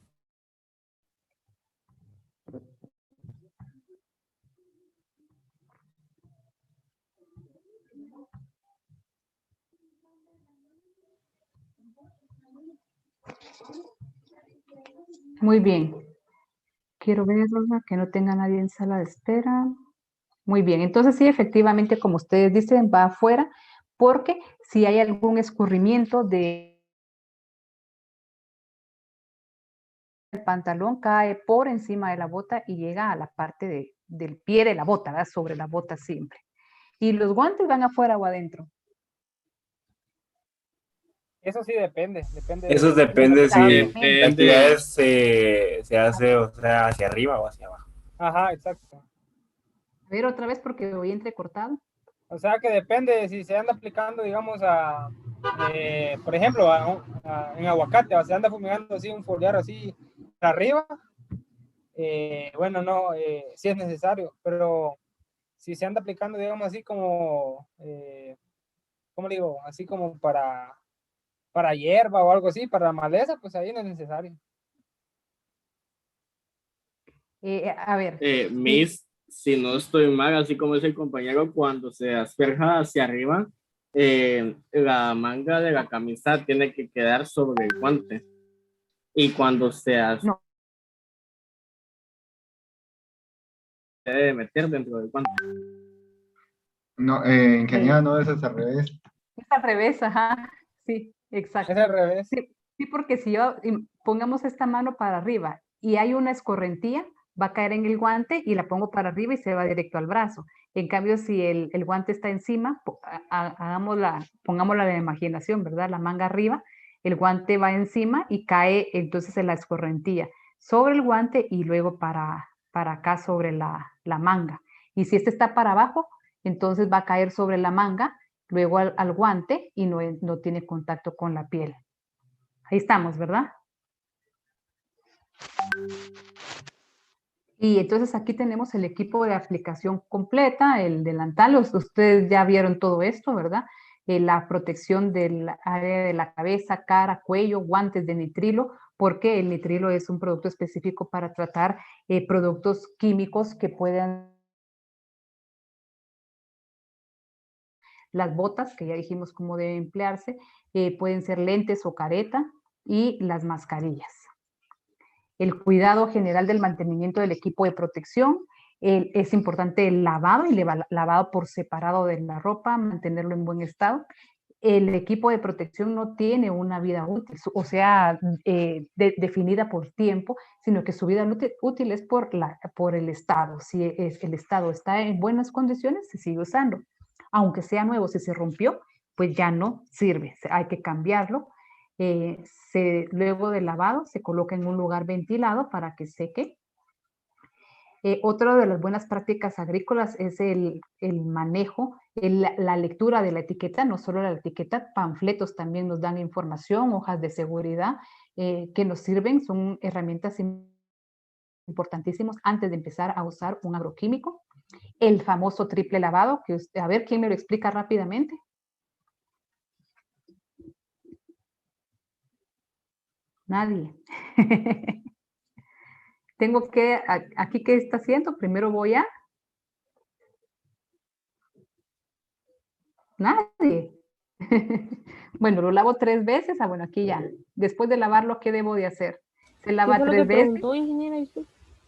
Muy bien. Quiero ver, Rosa, que no tenga nadie en sala de espera. Muy bien, entonces sí, efectivamente, como ustedes dicen, va afuera, porque si hay algún escurrimiento del pantalón, cae por encima de la bota y llega a la parte del pie de la bota, ¿verdad? Sobre la bota siempre. ¿Y los guantes van afuera o adentro? Eso sí depende. Eso depende si la actividad se hace, o sea, hacia arriba o hacia abajo. Ajá, exacto. A ver, otra vez porque voy entrecortado. O sea que depende si se anda aplicando, digamos, por ejemplo, en aguacate, o se anda fumigando así un foliar así arriba, bueno, no, sí es necesario, pero si se anda aplicando, digamos así como, ¿cómo le digo? Así como para hierba o algo así, para maleza, pues ahí no es necesario. A ver. Miss, si no estoy mal, así como es el compañero, cuando se asperja hacia arriba, la manga de la camisa tiene que quedar sobre el guante. Y cuando se No. debe meter dentro del guante. No, ingeniera, no, eso es al revés. Es al revés, ajá. Sí, exacto. Es al revés. Sí, porque si yo pongamos esta mano para arriba y hay una escorrentía, va a caer en el guante y la pongo para arriba y se va directo al brazo. En cambio, si el guante está encima, pongámosla de imaginación, ¿verdad? La manga arriba, el guante va encima y cae entonces en la escorrentía sobre el guante y luego para acá sobre la manga. Y si este está para abajo, entonces va a caer sobre la manga, luego al guante y no tiene contacto con la piel. Ahí estamos, ¿verdad? Y entonces aquí tenemos el equipo de aplicación completa, el delantal, ustedes ya vieron todo esto, ¿verdad? La protección del área de la cabeza, cara, cuello, guantes de nitrilo, porque el nitrilo es un producto específico para tratar productos químicos que puedan... Las botas, que ya dijimos cómo debe emplearse, pueden ser lentes o careta, y las mascarillas. El cuidado general del mantenimiento del equipo de protección, es importante el lavado y lavado por separado de la ropa, mantenerlo en buen estado. El equipo de protección no tiene una vida útil, o sea, definida por tiempo, sino que su vida útil es por el estado. Si el estado está en buenas condiciones, se sigue usando. Aunque sea nuevo, si se rompió, pues ya no sirve, hay que cambiarlo. Luego del lavado se coloca en un lugar ventilado para que seque. Otra de las buenas prácticas agrícolas es el manejo, la lectura de la etiqueta, no solo la etiqueta, panfletos también nos dan información, hojas de seguridad que nos sirven, son herramientas importantísimas antes de empezar a usar un agroquímico. El famoso triple lavado, que a ver, ¿quién me lo explica rápidamente? Nadie. Tengo que, aquí, ¿qué está haciendo? Primero voy a... Nadie. Bueno, lo lavo 3 veces. Ah, bueno, aquí ya. Después de lavarlo, ¿qué debo de hacer? Se lava 3 veces. Preguntó, ingeniera?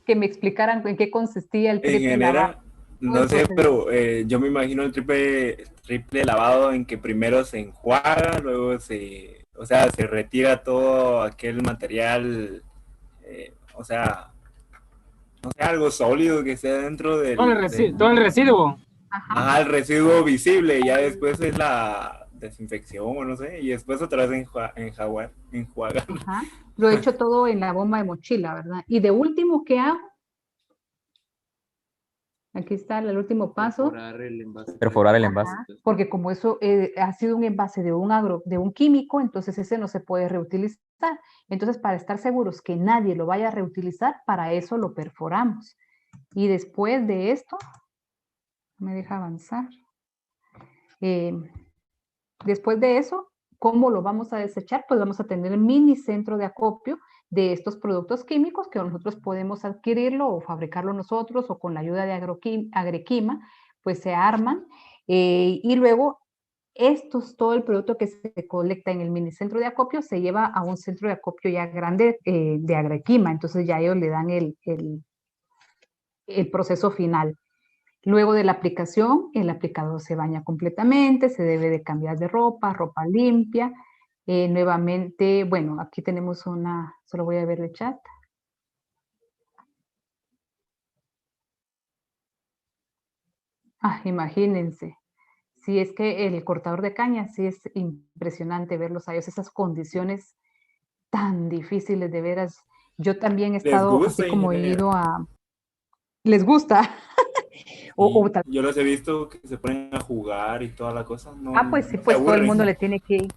Que me explicaran en qué consistía el triple lavado. No sé, pero yo me imagino el triple lavado en que primero se enjuaga, luego se retira todo aquel material, o sea, no sé, algo sólido que sea dentro del... Todo el residuo. Ajá, el residuo visible, y ya después es la desinfección, o no sé, y después otra vez enjuagar. Ajá. Lo he hecho todo en la bomba de mochila, ¿verdad? Y de último, ¿qué hago? Aquí está el último paso. Perforar el envase. Ajá, porque como eso ha sido un envase de un químico, entonces ese no se puede reutilizar. Entonces, para estar seguros que nadie lo vaya a reutilizar, para eso lo perforamos. Y después de esto, me deja avanzar. Después de eso, ¿cómo lo vamos a desechar? Pues vamos a tener el mini centro de acopio de estos productos químicos que nosotros podemos adquirirlo o fabricarlo nosotros o con la ayuda de Agrequima, pues se arman y luego todo el producto que se colecta en el mini centro de acopio se lleva a un centro de acopio ya grande de Agrequima, entonces ya ellos le dan el proceso final. Luego de la aplicación, el aplicador se baña completamente, se debe de cambiar de ropa limpia. Nuevamente, bueno, aquí tenemos solo voy a ver el chat. Imagínense. Sí, es que el cortador de caña, sí es impresionante verlos a ellos, esas condiciones tan difíciles de veras. Yo también he estado así como he ido a... ¿Les gusta? Yo los he visto que se ponen a jugar y toda la cosa. No, pues sí, pues todo el mundo le tiene que...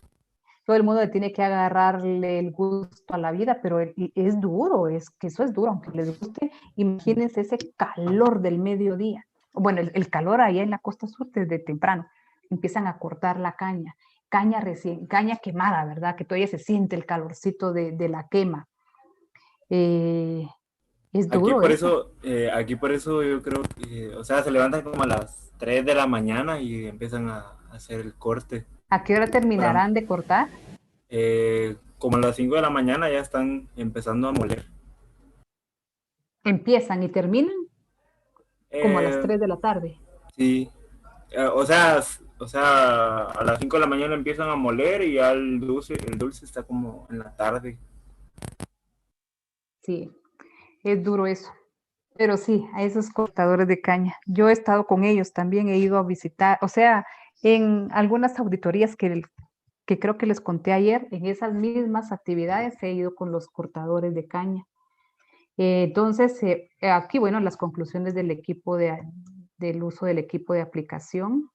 todo el mundo le tiene que agarrarle el gusto a la vida, pero es duro, es que eso es duro, aunque les guste. Imagínense ese calor del mediodía. Bueno, el calor allá en la costa sur desde temprano. Empiezan a cortar la caña, caña quemada, ¿verdad? Que todavía se siente el calorcito de la quema. Es duro eso. Aquí por eso yo creo que, o sea, se levantan como a las 3 de la mañana y empiezan a hacer el corte. ¿A qué hora terminarán de cortar? Como a las 5 de la mañana ya están empezando a moler. ¿Empiezan y terminan? Como a las 3 de la tarde. Sí. O sea, a las 5 de la mañana empiezan a moler y ya el dulce está como en la tarde. Sí, es duro eso. Pero sí, a esos cortadores de caña. Yo he estado con ellos también, he ido a visitar, o sea, en algunas auditorías que creo que les conté ayer, en esas mismas actividades he ido con los cortadores de caña. Entonces, aquí, bueno, las conclusiones del equipo del uso del equipo de aplicación.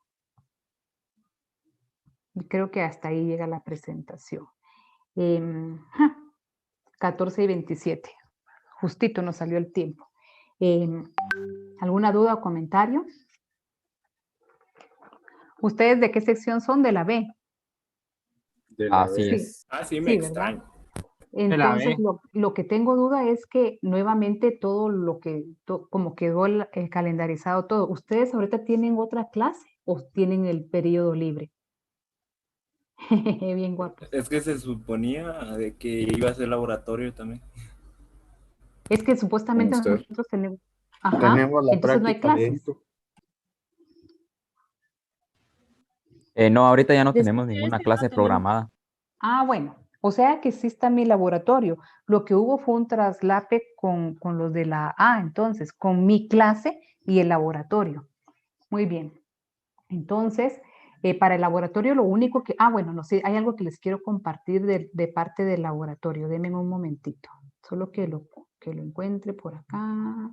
Y creo que hasta ahí llega la presentación. 14 y 27. Justito nos salió el tiempo. ¿Alguna duda o comentario? ¿Ustedes de qué sección son? De la B. Así es. Sí, me extraño. Entonces, lo que tengo duda es que nuevamente todo lo que, como quedó el calendarizado todo, ¿ustedes ahorita tienen otra clase o tienen el periodo libre? Bien guapo. Es que se suponía de que iba a ser laboratorio también. Es que supuestamente nosotros tenemos... Ajá, tenemos la entonces no hay práctica de clases. esto. No, ahorita ya no tenemos ninguna clase programada. Ah, bueno, o sea que sí está mi laboratorio. Lo que hubo fue un traslape con los de la A, entonces, con mi clase y el laboratorio. Muy bien. Entonces, para el laboratorio lo único que... Ah, bueno, no sé, hay algo que les quiero compartir de parte del laboratorio. Denme un momentito. Solo que lo encuentre por acá.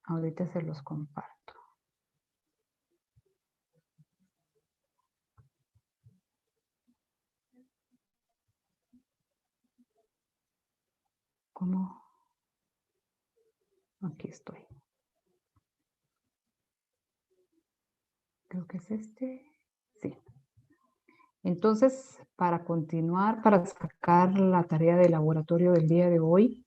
Ahorita se los comparto. ¿Cómo? Aquí estoy. Creo que es este. Sí. Entonces, para continuar, para sacar la tarea de laboratorio del día de hoy,